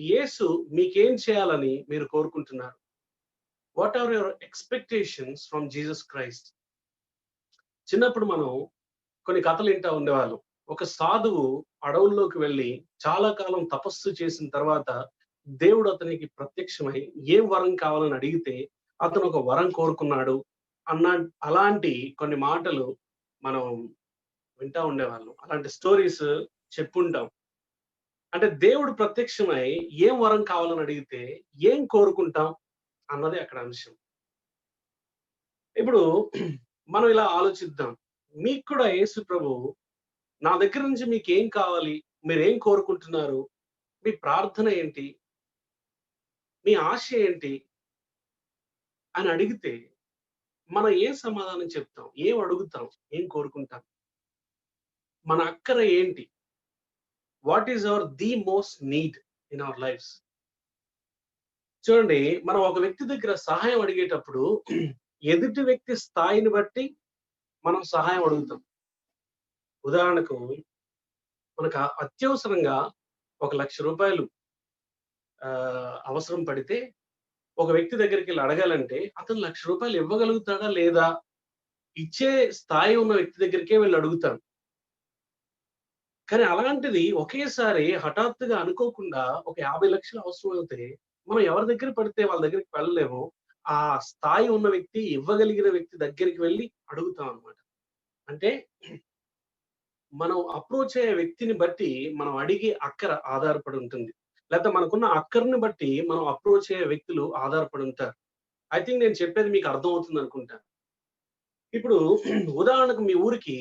యేసు మీకేం చేయాలని మీరు కోరుకుంటున్నారు? What are your expectations from Jesus Christ? చిన్నప్పుడు మనం కొన్ని కథలు వింటా ఉండేవాళ్ళం. ఒక సాధువు అడవుల్లోకి వెళ్లి చాలా కాలం తపస్సు చేసిన తర్వాత దేవుడు అతనికి ప్రత్యక్షమై ఏం వరం కావాలని అడిగితే అతను ఒక వరం కోరుకున్నాడు అన్న అలాంటి కొన్ని మాటలు మనం వింటా ఉండేవాళ్ళం. అలాంటి స్టోరీస్ చెప్పుంటాం. అంటే దేవుడు ప్రత్యక్షమై ఏం వరం కావాలని అడిగితే ఏం కోరుకుంటాం అన్నదే అక్కడ అంశం. ఇప్పుడు మనం ఇలా ఆలోచిద్దాం. మీకు కూడా యేసు ప్రభువు నా దగ్గర నుంచి మీకేం కావాలి? మీరేం కోరుకుంటున్నారు? మీ ప్రార్థన ఏంటి? మీ ఆశ ఏంటి? అని అడిగితే మనం ఏం సమాధానం చెప్తాం? ఏం అడుగుతాం? ఏం కోరుకుంటాం? మన అక్కర ఏంటి? What is our the most need in our lives? చూడండి, మనం ఒక వ్యక్తి దగ్గర సహాయం అడిగేటప్పుడు ఎదుటి వ్యక్తి స్థాయిని బట్టి మనం సహాయం అడుగుతాం. ఉదాహరణకు మనకు అత్యవసరంగా ఒక ₹1,00,000 అవసరం పడితే ఒక వ్యక్తి దగ్గరికెళ్లి అడగాలంటే అతను ₹1,00,000 ఇవ్వగలుగుతాడా లేదా? ఇచ్చే స్థాయి ఉన్న వ్యక్తి దగ్గరికే వెళ్లి అడుగుతాం. కానీ అలాంటిది ఒకేసారి హఠాత్తుగా అనుకోకుండా ఒక 50,00,000 అవసరమవుతే మనం ఎవరి దగ్గర పడితే వాళ్ళ దగ్గరికి వెళ్ళలేమో, ఆ స్థాయి ఉన్న వ్యక్తి, ఇవ్వగలిగిన వ్యక్తి దగ్గరికి వెళ్లి అడుగుతాం అన్నమాట. అంటే మనం అప్రోచ్ అయ్యే వ్యక్తిని బట్టి మనం అడిగే అక్కర ఆధారపడి ఉంటుంది. లేకపోతే మనకున్న అక్కరని బట్టి మనం అప్రోచ్ అయ్యే వ్యక్తులు ఆధారపడి ఉంటారు. ఐ థింక్ నేను చెప్పేది మీకు అర్థమవుతుంది అనుకుంటా. ఇప్పుడు ఉదాహరణకు మీ ఊరికి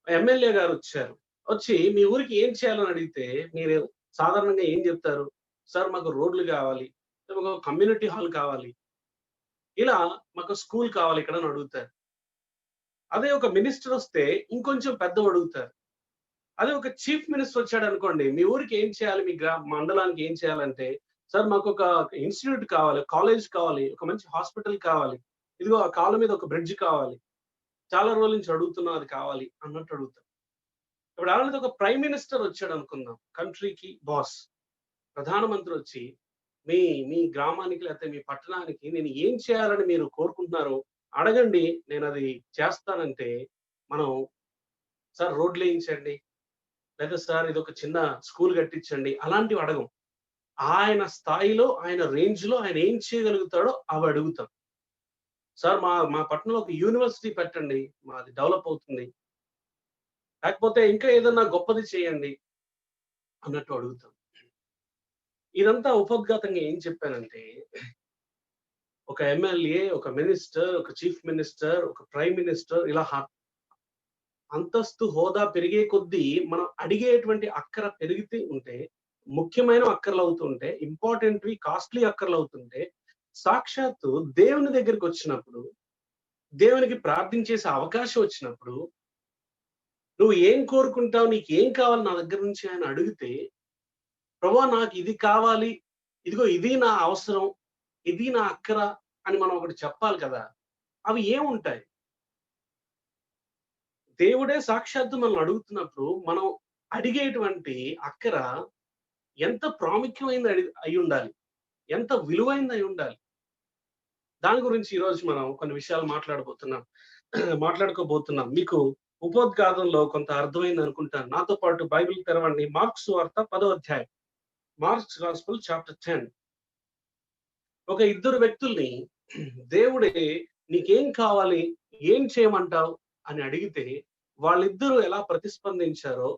ఎమ్మెల్యే గారొచ్చారు. వచ్చి మీ ఊరికి ఏం చేయాలని అడిగితే మీరు సాధారణంగా ఏం జెప్తారు? సార్ మాకు రోడ్లు గావాలి. మాకు కమ్యూనిటీ హాల్ కావాలి. ఇలా మాకు స్కూల్ కావాలి ఇక్కడ అని అడుగుతారు. అదే ఒక మినిస్టర్ వస్తే ఇంకొంచెం పెద్దవి అడుగుతారు. అదే ఒక చీఫ్ మినిస్టర్ వచ్చాడనుకోండి, మీ ఊరికి ఏం చేయాలి? మీ మండలానికి ఏం చేయాలంటే, సార్ మాకొక ఇన్‌స్టిట్యూట్ కావాలి, కాలేజ్ కావాలి, ఒక మంచి హాస్పిటల్ కావాలి. ఇదిగో ఆ కాళ్ళ మీద ఒక బ్రిడ్జ్ కావాలి. చాలా రోజుల నుంచి అడుగుతున్నాం అది కావాలి అన్నట్టు అడుగుతారు. ఇప్పుడు అలాంటిది ఒక ప్రైమ్ మినిస్టర్ వచ్చాడనుకుందాం. కంట్రీకి బాస్. ప్రధానమంత్రి వచ్చి మీ మీ గ్రామానికి లేకపోతే మీ పట్టణానికి నేను ఏం చేయాలని మీరు కోరుకుంటున్నారో అడగండి. నేనది చేస్తానంటే మనం సార్ రోడ్లేయించండి. లేదా సార్ ఇదొక చిన్న స్కూల్ కట్టించండి. అలాంటివి అడగం. ఆయన స్థాయిలో, ఆయన రేంజ్‌లో ఆయన ఏం చేయగలుగుతాడో అవి అడుగుతాం. సార్ మా మా పట్టణంలో ఒక యూనివర్సిటీ పెట్టండి. మాది డెవలప్ అవుతుంది. లేకపోతే ఇంకా ఏదన్నా గొప్పది చేయండి అన్నట్టు అడుగుతాం. ఇదంతా ఉపోద్ఘాతంగా ఏం చెప్పానంటే, ఒక ఎమ్మెల్యే, ఒక మినిస్టర్, ఒక చీఫ్ మినిస్టర్, ఒక ప్రైమ్ మినిస్టర్ ఇలా అంతస్తు, హోదా పెరిగే కొద్దీ మనం అడిగేటువంటి అక్కర పెరుగుతూ ఉంటే, ముఖ్యమైన అక్కర్లవుతుంటే, ఇంపార్టెంట్‌వి కాస్ట్‌లీ అక్కర్లవుతుంటే, సాక్షాత్తు దేవుని దగ్గరికొచ్చినప్పుడు, దేవునికి ప్రార్థించేసే అవకాశం వచ్చినప్పుడు, నువ్వు ఏం కోరుకుంటావు? నీకేం కావాలి నా దగ్గర నుంచి అని అడిగితే, ప్రభువా నాకు ఇది కావాలి. ఇదిగో ఇది నా అవసరం. ఇది నా అక్కర అని మనం ఒకటి చెప్పాలి కదా! అవి ఏముంటాయి? దేవుడే సాక్షాత్తు మనల్ని అడుగుతున్నప్పుడు, మనం అడిగేటువంటి అక్కర ఎంత ప్రాముఖ్యమైనది అయ్యుండాలి. ఎంత విలువైనది అయ్యుండాలి. దాని గురించి ఈరోజు మనం కొన్ని విషయాలు మాట్లాడుకోబోతున్నాం. మీకు ఉపోద్ఘాతంలో కొంత అర్థమైందనుకుంటాను. నాతో పాటు బైబిల్ తెరవండి. మార్కు సువార్త 10వ అధ్యాయం. Marks gospel chapter 10. ఒక ఇద్దరు వ్యక్తుల్ని దేవుడే నీకేం కావాలి? ఏం చేయమంటావు? అని అడిగితే వాళ్ళిద్దరూ ఎలా ప్రతిస్పందించారో,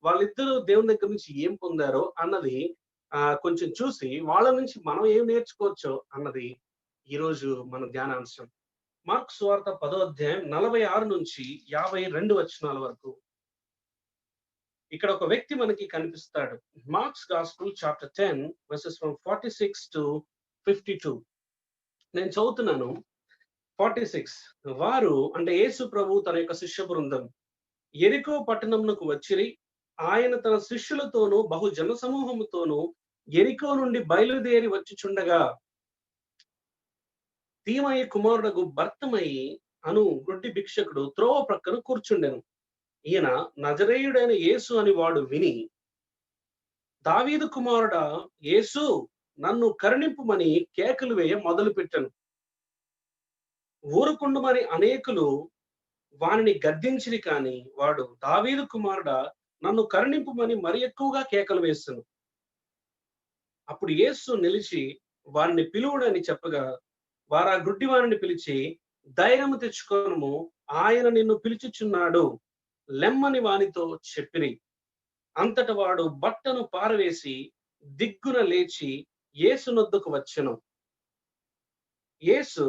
వాళ్ళిద్దరూ దేవుని దగ్గర నుంచి ఏం పొందారో అన్నది కొంచెం చూసి వాళ్ళ నుంచి మనం ఏం నేర్చుకోవచ్చో అన్నది ఈరోజు మన ధ్యానాంశం. మార్కు సువార్త 10వ అధ్యాయం 46 నుంచి 52 వచనాల వరకు. ఇక్కడ ఒక వ్యక్తి మనకి కనిపిస్తాడు. Marks gospel chapter 10 versus from 46 to 52. నేను చదువుతున్నాను. 46 వారు అంటే యేసు ప్రభు తన యొక్క శిష్య బృందం యెరికో పట్టణమునకు వచ్చిరి. ఆయన తన శిష్యులతోనూ బహు జన సమూహముతోనూ యెరికో నుండి బయలుదేరి వచ్చుచుండగా తీమయి కుమారుడగు బర్తమయి అను గుడ్డి భిక్షకుడు త్రోవ ప్రక్కన కూర్చుండెను. ఈయన నజరేయుడైన యేసు అని వాడు విని దావీదు కుమారుడా యేసు నన్ను కరుణింపుమని కేకలు వేయ మొదలుపెట్టెను. ఊరకుండుమని అనేకులు వానిని గద్దించిరి కాని వాడు, దావీదు కుమారుడా నన్ను కరుణింపుమని మరి ఎక్కువగా కేకలు వేసెను. అప్పుడు యేసు నిలిచి వారిని పిలువుడని చెప్పగా, వారా గుడ్డివానిని పిలిచి, ధైర్యము తెచ్చుకొనుము, ఆయన నిన్ను పిలుచుచున్నాడు లెమ్మని వానితో చెప్పిరి. అంతట వాడు బట్టను పారవేసి దిగ్గున లేచి యేసునొద్దకు వచ్చెను. యేసు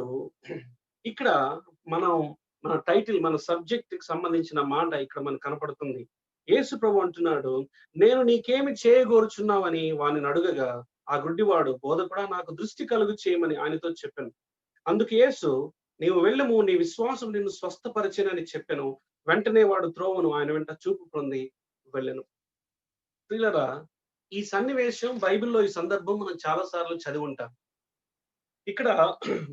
ఇక్కడ మనం మన టైటిల్, మన సబ్జెక్ట్ కి సంబంధించిన మాట ఇక్కడ మనకు కనపడుతుంది. యేసు ప్రభు అంటున్నాడు, నేను నీకేమి చేయగోరుచున్నావని వానిని అడుగగా, ఆ గుడ్డివాడు, బోధకుడా నాకు దృష్టి కలుగు చేయమని ఆయనతో చెప్పాను. అందుకు యేసు, నీవు వెళ్ళుము, నీ విశ్వాసం నిన్ను స్వస్థపరిచెనని చెప్పెను. వెంటనే వాడు త్రోవను ఆయన వెంట చూపు పొంది వెళ్ళెను. ప్రియులారా, ఈ సన్నివేశం బైబిల్లో ఈ సందర్భం మనం చాలా సార్లు చదివి ఉంటాం. ఇక్కడ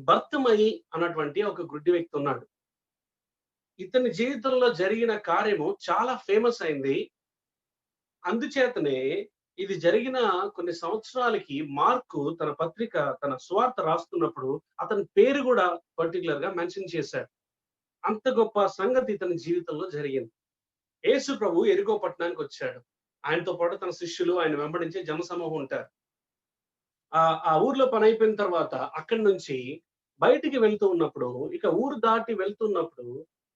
భర్తమయి అన్నటువంటి ఒక గుడ్డి వ్యక్తి ఉన్నాడు. ఇతని జీవితంలో జరిగిన కార్యము చాలా ఫేమస్ అయింది. అందుచేతనే ఇది జరిగిన కొన్ని సంవత్సరాలకి మార్కు తన పత్రిక, తన సువార్త రాస్తున్నప్పుడు అతని పేరు కూడా పర్టికులర్ గా మెన్షన్ చేశాడు. అంత గొప్ప సంగతి ఇతని జీవితంలో జరిగింది. యేసు ప్రభు ఎరికో పట్టణానికి వచ్చాడు. ఆయనతో పాటు తన శిష్యులు, ఆయన వెంబడించే జనసమూహం ఉంటారు. ఆ ఊర్లో పని అయిపోయిన తర్వాత అక్కడి నుంచి బయటికి వెళ్తూ ఉన్నప్పుడు, ఇక ఊరు దాటి వెళ్తున్నప్పుడు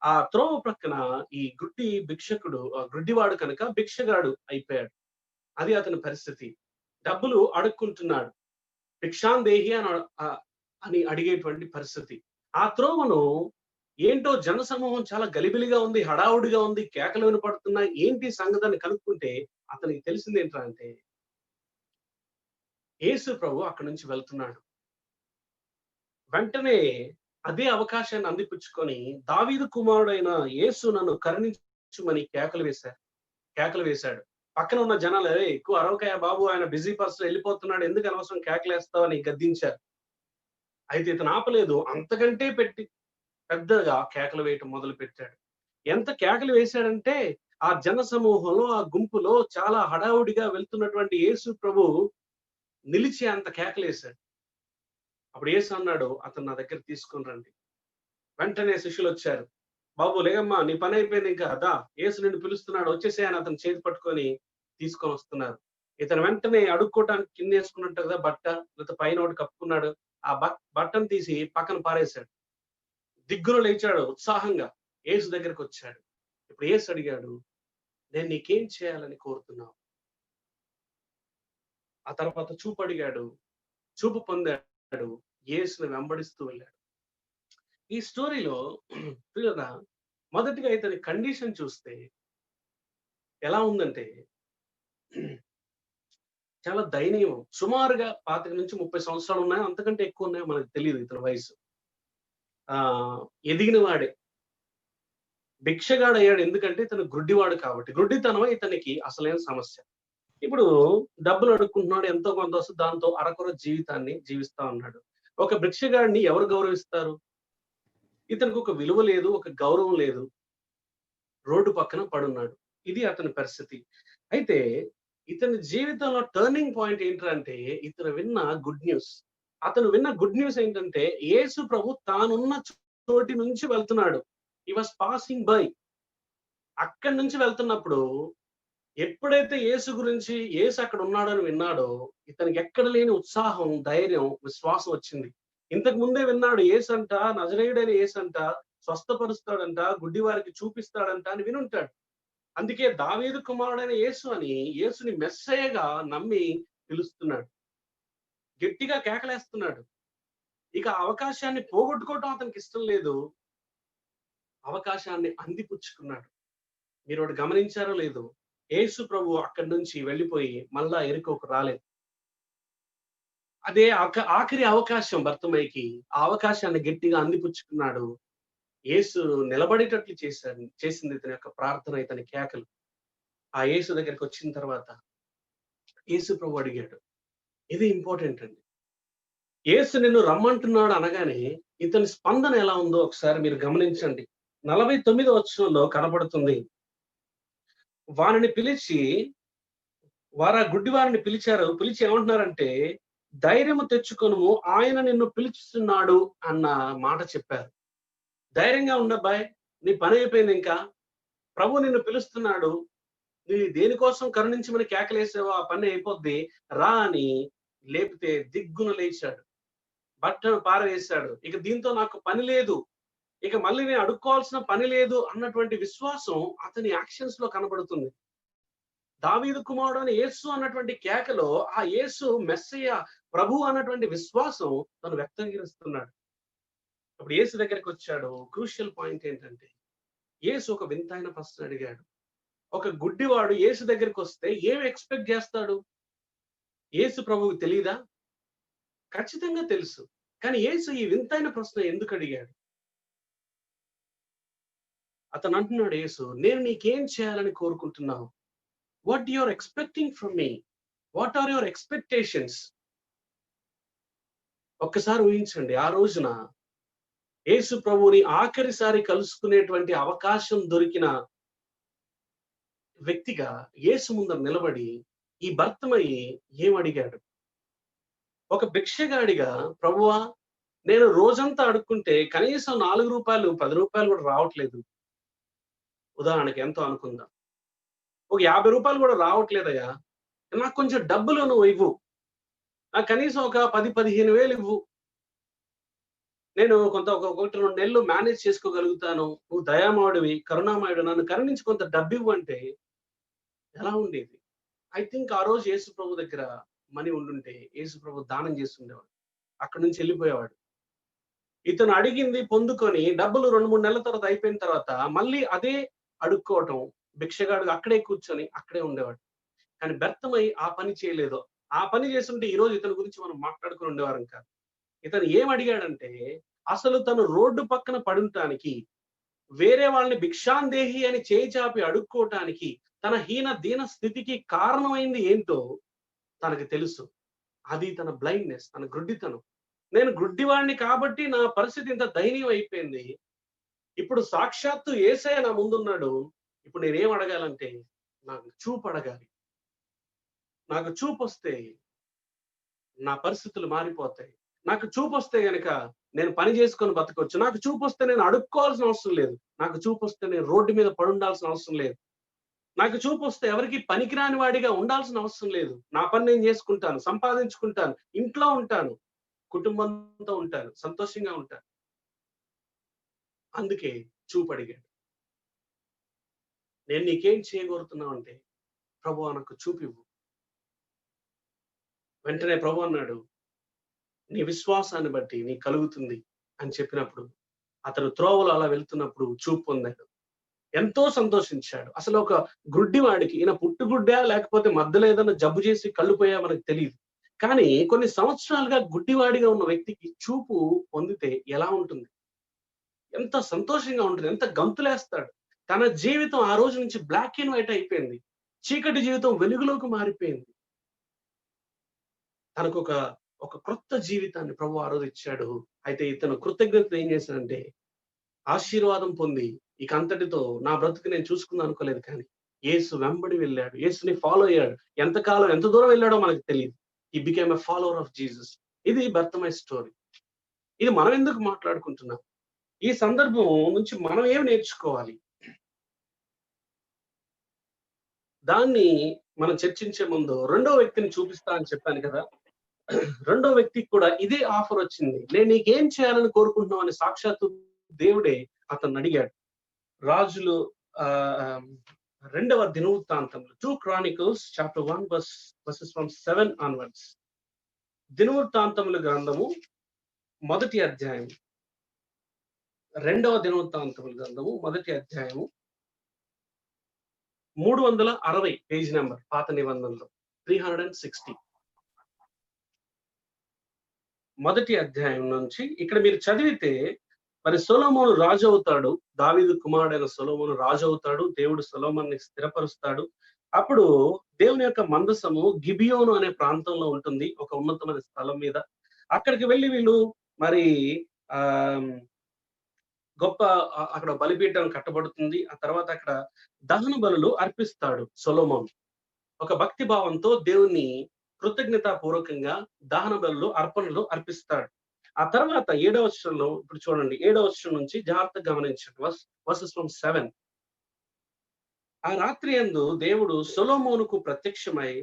ఆ త్రోవ ప్రక్కన ఈ గుడ్డి భిక్షకుడు, గుడ్డివాడు కనుక భిక్షగాడు అయిపోయాడు. అది అతని పరిస్థితి. డబ్బులు అడుక్కుంటున్నాడు. భిక్షాందేహి అని అడిగేటువంటి పరిస్థితి. ఆ త్రోవను ఏంటో జనసమూహం చాలా గలిబిలిగా ఉంది, హడావుడిగా ఉంది, కేకలు వినపడుతున్నాయి. ఏంటి సంగతిని కనుక్కుంటే అతనికి తెలిసింది ఏంటంటే, యేసు ప్రభు అక్కడి నుంచి వెళ్తున్నాడు. వెంటనే అదే అవకాశాన్ని అందిపుచ్చుకొని, దావీదు కుమారుడైన యేసు నన్ను కరుణించుమని కేకలు వేశాడు. పక్కన ఉన్న జనాలు, ఎక్కువ అరవకాయ బాబు, ఆయన బిజీ పర్సన్, వెళ్ళిపోతున్నాడు, ఎందుకు అనవసరం కేకలేస్తావని గద్దించారు. అయితే ఇతను ఆపలేదు. అంతకంటే పెద్దగా కేకలు వేయటం మొదలు పెట్టాడు. ఎంత కేకలు వేశాడంటే, ఆ జన సమూహంలో, ఆ గుంపులో చాలా హడావుడిగా వెళ్తున్నటువంటి యేసు ప్రభు నిలిచి అంత కేకలేశాడు. అప్పుడు యేసు అన్నాడు, అతను నా దగ్గర తీసుకొని రండి. వెంటనే శిష్యులు వచ్చారు. బాబు లేగమ్మా, నీ పని అయిపోయింది, ఇంకా దా, యేసు నిన్ను పిలుస్తున్నాడు, వచ్చేసే అని అతను చేతి పట్టుకొని తీసుకొని వస్తున్నారు. ఇతను వెంటనే అడుక్కోవటానికి కింద వేసుకున్నట్టు కదా బట్ట, లేకపోతే పైన ఒకటి కప్పుకున్నాడు. ఆ బట్టను తీసి పక్కన పారేశాడు. దిగ్గున లేచాడు ఉత్సాహంగా. యేసు దగ్గరికి వచ్చాడు. ఇప్పుడు యేసు అడిగాడు, నేను నీకేం చేయాలని కోరుతున్నావు? ఆ తర్వాత చూపు అడిగాడు. చూపు పొందాడు. యేసుని వెంబడిస్తూ వెళ్ళాడు. ఈ స్టోరీలో ప్రియులారా, మొదటిగా ఇతని కండిషన్ చూస్తే ఎలా ఉందంటే, చాలా దయనీయం. సుమారుగా 25 నుంచి 30 సంవత్సరాలు ఉన్నాయో, అంతకంటే ఎక్కువ ఉన్నాయో మనకు తెలియదు ఇతని వయసు. ఎదిగిన వాడే. భిక్షగాడయ్యాడు. ఎందుకంటే ఇతను గుడ్డివాడు కాబట్టి. గుడ్డితనం ఇతనికి అసలైన సమస్య. ఇప్పుడు డబ్బులు అడుక్కుంటున్నాడు, ఎంతో కొంత వస్తుంది, దాంతో అరకొర జీవితాన్ని జీవిస్తా ఉన్నాడు. ఒక భిక్షగాడిని ఎవరు గౌరవిస్తారు? ఇతనికి ఒక విలువ లేదు, ఒక గౌరవం లేదు. రోడ్డు పక్కన పడున్నాడు. ఇది అతని పరిస్థితి. అయితే ఇతని జీవితంలో టర్నింగ్ పాయింట్ ఏంటంటే, ఇతను విన్న గుడ్ న్యూస్. అతను విన్న గుడ్ న్యూస్ ఏంటంటే, యేసు ప్రభు తానున్న చోటి నుంచి వెళ్తున్నాడు. He was passing by. అక్కడి నుంచి వెళ్తున్నప్పుడు ఎప్పుడైతే యేసు గురించి, యేసు అక్కడ ఉన్నాడని విన్నాడో, ఇతనికి ఎక్కడ లేని ఉత్సాహం, ధైర్యం, విశ్వాసం వచ్చింది. ఇంతకు ముందే విన్నాడు, యేసంట, నజరేయుడైన యేసంట స్వస్థపరుస్తాడంట, గుడ్డివారికి చూపిస్తాడంట అని వినుంటాడు. అందుకే దావీదు కుమారుడైన యేసు అని యేసుని మెస్సయ్యగా నమ్మి పిలుస్తున్నాడు. గట్టిగా కేకలేస్తున్నాడు. ఇక అవకాశాన్ని పోగొట్టుకోవటం అతనికి ఇష్టం లేదు. అవకాశాన్ని అందిపుచ్చుకున్నాడు. మీరు ఒకటి గమనించారో లేదో, యేసు ప్రభు అక్కడి నుంచి వెళ్ళిపోయి మళ్ళా ఎరికోకు రాలేదు. అదే ఆఖరి అవకాశం భర్తమయ్యకి. ఆ అవకాశాన్ని గట్టిగా అందిపుచ్చుకున్నాడు. యేసు నిలబడేటట్లు చేసింది ఇతని యొక్క ప్రార్థన, ఇతని కేకలు. ఆ యేసు దగ్గరికి వచ్చిన తర్వాత యేసు ప్రభు అడిగాడు. ఇది ఇంపార్టెంట్ అండి. యేసు నిన్ను రమ్మంటున్నాడు అనగానే ఇతని స్పందన ఎలా ఉందో ఒకసారి మీరు గమనించండి. 49వ వచనంలో కనపడుతుంది. వానిని పిలిచి వారు ఆ గుడ్డి వారిని పిలిచారు. పిలిచి ఏమంటున్నారంటే, ధైర్యము తెచ్చుకొనుము, ఆయన నిన్ను పిలుచుచున్నాడు అన్న మాట చెప్పారు. ధైర్యంగా ఉండబ్బాయ్, నీ పని అయిపోయింది ఇంకా. ప్రభు నిన్ను పిలుస్తున్నాడు. నీ దేనికోసం కరుణించమని కేకలేసావో ఆ పని అయిపోద్ది. రా అని లేపితే దిగ్గున లేచాడు. బట్టను పారవేశాడు. ఇక దీంతో నాకు పని లేదు. ఇక మళ్ళీ నేను అడుక్కోవాల్సిన పని లేదు అన్నటువంటి విశ్వాసం అతని యాక్షన్స్ లో కనబడుతుంది. దావీదు కుమారుడు అని యేసు అన్నటువంటి కేకలో ఆ యేసు మెస్సయ్య ప్రభు అన్నటువంటి విశ్వాసం తను వ్యక్తీకరిస్తున్నాడు. అప్పుడు యేసు దగ్గరికి వచ్చాడు. క్రూషియల్ పాయింట్ ఏంటంటే, యేసు ఒక వింతైన ప్రశ్న అడిగాడు. ఒక గుడ్డివాడు యేసు దగ్గరికి వస్తే ఏం ఎక్స్పెక్ట్ చేస్తాడు? యేసు ప్రభువుకి తెలీదా? ఖచ్చితంగా తెలుసు. కానీ యేసు ఈ వింతైన ప్రశ్న ఎందుకు అడిగాడు? అతను అంటున్నాడు యేసు, నేను నీకేం చేయాలని కోరుకుంటున్నావు? What you are expecting from me? What are your expectations? ఒక్కసారి ఊహించండి. ఆ రోజున యేసు ప్రభువుని ఆఖరిసారి కలుసుకునేటువంటి అవకాశం దొరికిన వ్యక్తిగా యేసు ముందర నిలబడి ఈ భర్తమయి ఏమడిగాడు? ఒక భిక్షగాడిగా, ప్రభువా, నేను రోజంతా అడుక్కుంటే కనీసం రూ. 4, రూ. 10 కూడా రావట్లేదు. ఉదాహరణకి ఎంతో అనుకుందాం. ఒక రూ. 50 కూడా రావట్లేదయ్యా. నాకు కొంచెం డబ్బులు నువ్వు ఇవ్వు. నాకు కనీసం ఒక 10, 15,000 ఇవ్వు. నేను కొంత ఒక 1, 2 నెలలు మేనేజ్ చేసుకోగలుగుతాను. నువ్వు దయామయుడివి, కరుణామయుడు, నన్ను కరుణించి కొంత డబ్బివ్వు అంటే ఎలా ఉండేది? ఐ థింక్ ఆ రోజు యేసు ప్రభు దగ్గర మనీ ఉండుంటే యేసు ప్రభు దానం చేసి ఉండేవాడు. అక్కడి నుంచి వెళ్ళిపోయేవాడు. ఇతను అడిగింది పొందుకొని డబ్బులు 2, 3 నెలల తర్వాత అయిపోయిన తర్వాత మళ్ళీ అదే అడుక్కోవటం. భిక్షగాడు అక్కడే కూర్చొని అక్కడే ఉండేవాడు. కానీ బెర్తమై ఆ పని చేయలేదు. ఆ పని చేసుంటే ఈరోజు ఇతని గురించి మనం మాట్లాడుకొని ఉండేవారం కాదు. ఇతను ఏం అడిగాడంటే, అసలు తను రోడ్డు పక్కన పడుంటానికి, వేరే వాళ్ళని భిక్షాందేహి అని చేయి చాపి అడుక్కోవటానికి, తన హీన దీన స్థితికి కారణమైంది ఏంటో తనకు తెలుసు. అది తన బ్లైండ్‌నెస్, తన గ్రుడ్డితనం. నేను గ్రుడ్డివాడిని కాబట్టి నా పరిస్థితి ఇంత దయనీయం అయిపోయింది. ఇప్పుడు సాక్షాత్తు యేసయ్య నా ముందున్నాడు. ఇప్పుడు నేనేం అడగాలంటే, నాకు చూపు అడగాలి. నాకు చూపొస్తే నా పరిస్థితులు మారిపోతాయి. నాకు చూపొస్తే గనక నేను పని చేసుకొని బతకొచ్చు. నాకు చూపొస్తే నేను అడుక్కోవాల్సిన అవసరం లేదు. నాకు చూపొస్తే నేను రోడ్డు మీద పడుండాల్సిన అవసరం లేదు. నాకు చూపొస్తే ఎవరికీ పనికిరాని వాడిగా ఉండాల్సిన అవసరం లేదు. నా పని నేను చేసుకుంటాను, సంపాదించుకుంటాను, ఇంట్లో ఉంటాను, కుటుంబంతో ఉంటాను, సంతోషంగా ఉంటాను. అందుకే చూపడిగాడు. నేను నీకేం చేయగోరుతున్నావంటే, ప్రభువా నాకు చూపివ్వు. వెంటనే ప్రభు అన్నాడు, నీ విశ్వాసాన్ని బట్టి నీకు కలుగుతుంది అని చెప్పినప్పుడు, అతను త్రోవలో అలా వెళ్తున్నప్పుడు చూపు పొందాడు. ఎంతో సంతోషించాడు. అసలు ఒక గుడ్డివాడికి ఈయన పుట్టుగుడ్డా? లేకపోతే మధ్యలో ఏదైనా జబ్బు చేసి కళ్ళు పోయా మనకు తెలీదు. కానీ కొన్ని సంవత్సరాలుగా గుడ్డివాడిగా ఉన్న వ్యక్తికి చూపు పొందితే ఎలా ఉంటుంది? ఎంత సంతోషంగా ఉంటుంది. ఎంత గంతులేస్తాడు. తన జీవితం ఆ రోజు నుంచి బ్లాక్ అండ్ వైట్ అయిపోయింది. చీకటి జీవితం వెలుగులోకి మారిపోయింది. తనకొక ఒక క్రొత్త జీవితాన్ని ప్రభువు ఆ రోజు ఇచ్చాడు. అయితే ఇతను కృతజ్ఞతతో ఏం చేశాడంటే, ఆశీర్వాదం పొంది ఇక అంతటితో నా బ్రతుకు నేను చూసుకుందాం అనుకోలేదు కానీ, యేసు వెంబడి వెళ్ళాడు. యేసుని ఫాలో అయ్యాడు. ఎంతకాలం ఎంత దూరం వెళ్ళాడో మనకు తెలీదు. హి became a follower of Jesus. ఇది బర్తమై స్టోరీ. ఇది మనం ఎందుకు మాట్లాడుకుంటున్నాం? ఈ సందర్భం నుంచి మనం ఏం నేర్చుకోవాలి? దాన్ని మనం చర్చించే ముందు రెండో వ్యక్తిని చూపిస్తా అని చెప్పాను కదా! రెండో వ్యక్తికి కూడా ఇదే ఆఫర్ వచ్చింది. నేను నీకేం చేయాలని కోరుకుంటున్నావు అని సాక్షాత్తు దేవుడే అతన్నడిగాడు. రాజులు ఆహ్, రెండవ దినవృత్తాంతంలో 2 Chronicles chapter 1 verses from 7 onwards. దినవృత్తాంతముల గ్రంథము మొదటి అధ్యాయం. రెండవ దినవృత్తాంతముల గ్రంథము మొదటి అధ్యాయము 360 పేజ్ నంబర్ పాత నిబంధనలో 360. మొదటి అధ్యాయం నుంచి ఇక్కడ మీరు చదివితే మరి సొలొమోను రాజు అవుతాడు. దావీదు కుమారుడైన సొలొమోను రాజు అవుతాడు. దేవుడు సొలొమోనుని స్థిరపరుస్తాడు. అప్పుడు దేవుని యొక్క మందసము గిబియోను అనే ప్రాంతంలో ఉంటుంది. ఒక ఉన్నతమైన స్థలం మీద. అక్కడికి వెళ్లి వీళ్ళు మరి ఆహ్, గొప్ప అక్కడ బలిపీఠం కట్టబడుతుంది. ఆ తర్వాత అక్కడ దహన బలులు అర్పిస్తాడు సొలొమోను. ఒక భక్తి భావంతో దేవుణ్ణి కృతజ్ఞతాపూర్వకంగా దహన బలులు, అర్పణలు అర్పిస్తాడు. ఆ తర్వాత 7వ వచనంలో ఇప్పుడు చూడండి. 7వ వచనం నుంచి జాగ్రత్తగా గమనించండి. Versus from 7. ఆ రాత్రి యందు దేవుడు సొలొమోనుకు ప్రత్యక్షమై,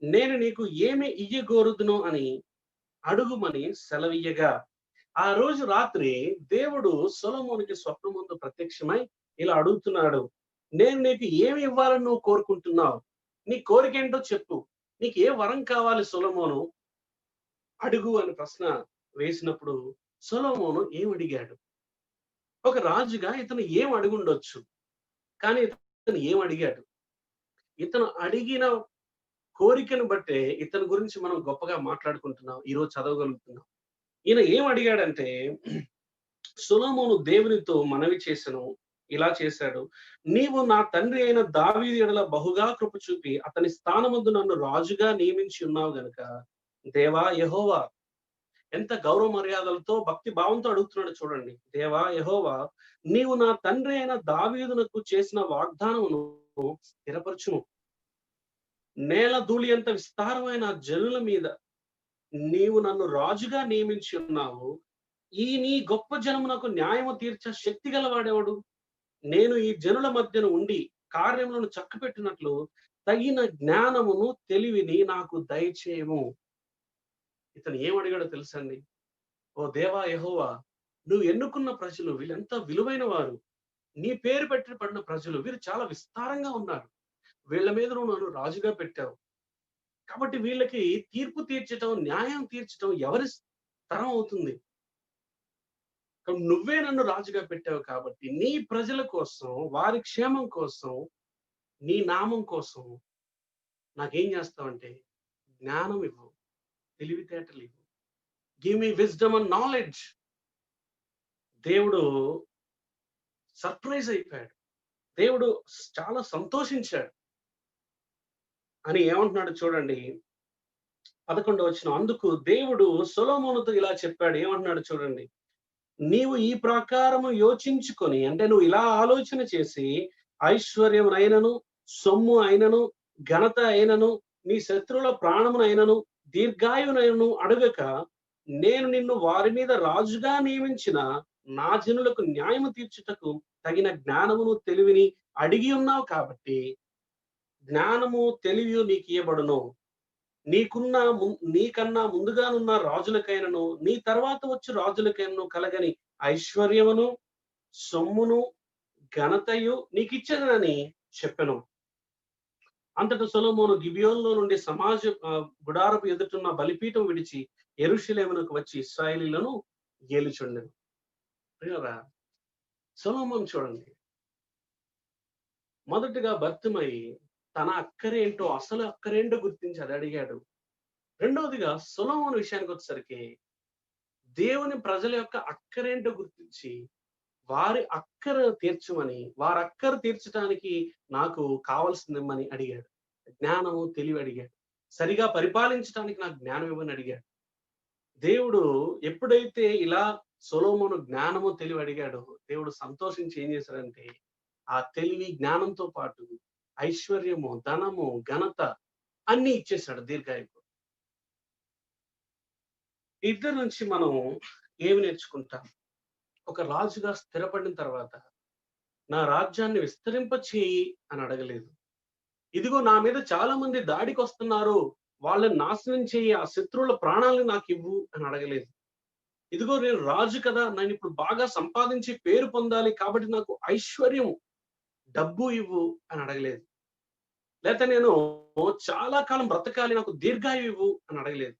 నేను నీకు ఏమి ఇయ్యగోరుదును అని అడుగుమని సెలవియ్యగా, ఆ రోజు రాత్రి దేవుడు సొలొమోనుకి స్వప్నమందు ప్రత్యక్షమై ఇలా అడుగుతున్నాడు. నేను నీకు ఏమి ఇవ్వాలని నువ్వు కోరుకుంటున్నావు? నీ కోరికేంటో చెప్పు. నీకు ఏ వరం కావాలి సొలొమోను? అడుగు అని ప్రశ్న వేసినప్పుడు సొలొమోను ఏమడిగాడు? ఒక రాజుగా ఇతను ఏం అడుగుండొచ్చు? కానీ ఇతను ఏం అడిగాడు? ఇతను అడిగిన కోరికను బట్టే ఇతని గురించి మనం గొప్పగా మాట్లాడుకుంటున్నాం. ఈరోజు చదవగలుగుతున్నాం. ఈయన ఏం అడిగాడంటే, సొలొమోను దేవునితో మనవి చేసెను. ఇలా చేశాడు. నీవు నా తండ్రి అయిన దావీదు ఎడల బహుగా కృప చూపి అతని స్థానమందు నన్ను రాజుగా నియమించి ఉన్నావు గనుక, దేవా యెహోవా, ఎంత గౌరవ మర్యాదలతో భక్తి భావంతో అడుగుతున్నాడు చూడండి. దేవా యెహోవా, నీవు నా తండ్రి అయిన దావీదునకు చేసిన వాగ్దానమును స్థిరపరచుము. నేల ధూళి అంత విస్తారమైన జనుల మీద నీవు నన్ను రాజుగా నియమించి ఉన్నావు. ఈ నీ గొప్ప జనమునకు న్యాయము తీర్చ శక్తి గలవాడెవడు? నేను ఈ జనుల మధ్యన ఉండి కార్యములను చక్కపెట్టినట్లు తగిన జ్ఞానమును, తెలివిని నాకు దయచేయము. ఇతను ఏమడిగాడో తెలుసండి? ఓ దేవా యెహోవా, నువ్వు ఎన్నుకున్న ప్రజలు వీళ్ళెంత విలువైన వారు. నీ పేరు పెట్టి పడిన ప్రజలు వీరు చాలా విస్తారంగా ఉన్నారు. వీళ్ళ మీద నువ్వు నన్ను రాజుగా పెట్టావు. కాబట్టి వీళ్ళకి తీర్పు తీర్చటం, న్యాయం తీర్చటం ఎవరి తరం అవుతుంది? నువ్వే నన్ను రాజుగా పెట్టావు కాబట్టి నీ ప్రజల కోసం, వారి క్షేమం కోసం, నీ నామం కోసం నాకేం చేస్తావంటే జ్ఞానం ఇవ్వు, తెలివితేటలు ఇవ్వు. Give me wisdom and knowledge. దేవుడు సర్ప్రైజ్ అయిపోయాడు. దేవుడు చాలా సంతోషించాడు. అని ఏమంటున్నాడు చూడండి. 11వ వచనం. అందుకు దేవుడు సొలొమోనుతో ఇలా చెప్పాడు. ఏమంటున్నాడు చూడండి. నీవు ఈ ప్రకారము యోచించుకొని, అంటే నువ్వు ఇలా ఆలోచన చేసి, ఐశ్వర్యమునైనను, సొమ్ము అయినను, ఘనత అయినను, నీ శత్రువుల ప్రాణమునైనను, దీర్ఘాయువునైనను అడగక, నేను నిన్ను వారి మీద రాజుగా నియమించిన నా జనులకు న్యాయము తీర్చుటకు తగిన జ్ఞానమును, తెలివిని అడిగి ఉన్నావు కాబట్టి, జ్ఞానము, తెలివి నీకియ్యబడును. నీకన్నా ముందుగానున్న రాజులకైనను, నీ తర్వాత వచ్చు రాజులకైనను కలగని ఐశ్వర్యమును, సొమ్మును, ఘనతయు నీకిచ్చెదనని చెప్పెను. అంతట సొలొమోను గిబియోనులో నుండి గుడారపు ఎదుటున్న బలిపీఠం విడిచి యెరూషలేమునకు వచ్చి ఇశ్రాయేలీయులను ఏలుచుండెను. ప్రియులారా, సొలొమోను చూడండి. మొదటగా భర్తమై తన అక్కరేంటో, అసలు అక్కరేంటో గుర్తించి అది అడిగాడు. రెండవదిగా సొలొమోను విషయానికొచ్చేసరికి దేవుని ప్రజల యొక్క అక్కరేంటో గుర్తించి వారి అక్కర తీర్చమని, వారి అక్కర తీర్చడానికి నాకు కావాల్సిందిమ్మని అడిగాడు. జ్ఞానము, తెలివి అడిగాడు. సరిగా పరిపాలించడానికి నాకు జ్ఞానం ఇవ్వని అడిగాడు. దేవుడు ఎప్పుడైతే ఇలా సొలొమోను జ్ఞానము, తెలివి అడిగాడో దేవుడు సంతోషించి ఏం చేశాడంటే ఆ తెలివి, జ్ఞానంతో పాటు ఐశ్వర్యము, ధనము, ఘనత అన్నీ ఇచ్చేసాడు దీర్ఘాయువు. ఇద్దరి నుంచి మనం ఏమి నేర్చుకుంటాం? ఒక రాజుగా స్థిరపడిన తర్వాత నా రాజ్యాన్ని విస్తరింప చేయి అని అడగలేదు. ఇదిగో నా మీద చాలా మంది దాడికొస్తున్నారు, వాళ్ళని నాశనం చేయి, ఆ శత్రువుల ప్రాణాలను నాకివ్వు అని అడగలేదు. ఇదిగో నేను రాజు కదా, నేను ఇప్పుడు బాగా సంపాదించి పేరు పొందాలి కాబట్టి నాకు ఐశ్వర్యం, డబ్బు ఇవ్వు అని అడగలేదు. లేతే నేను చాలా కాలం బ్రతకాలి, నాకు దీర్ఘాయువు ఇవ్వు అని అడగలేదు.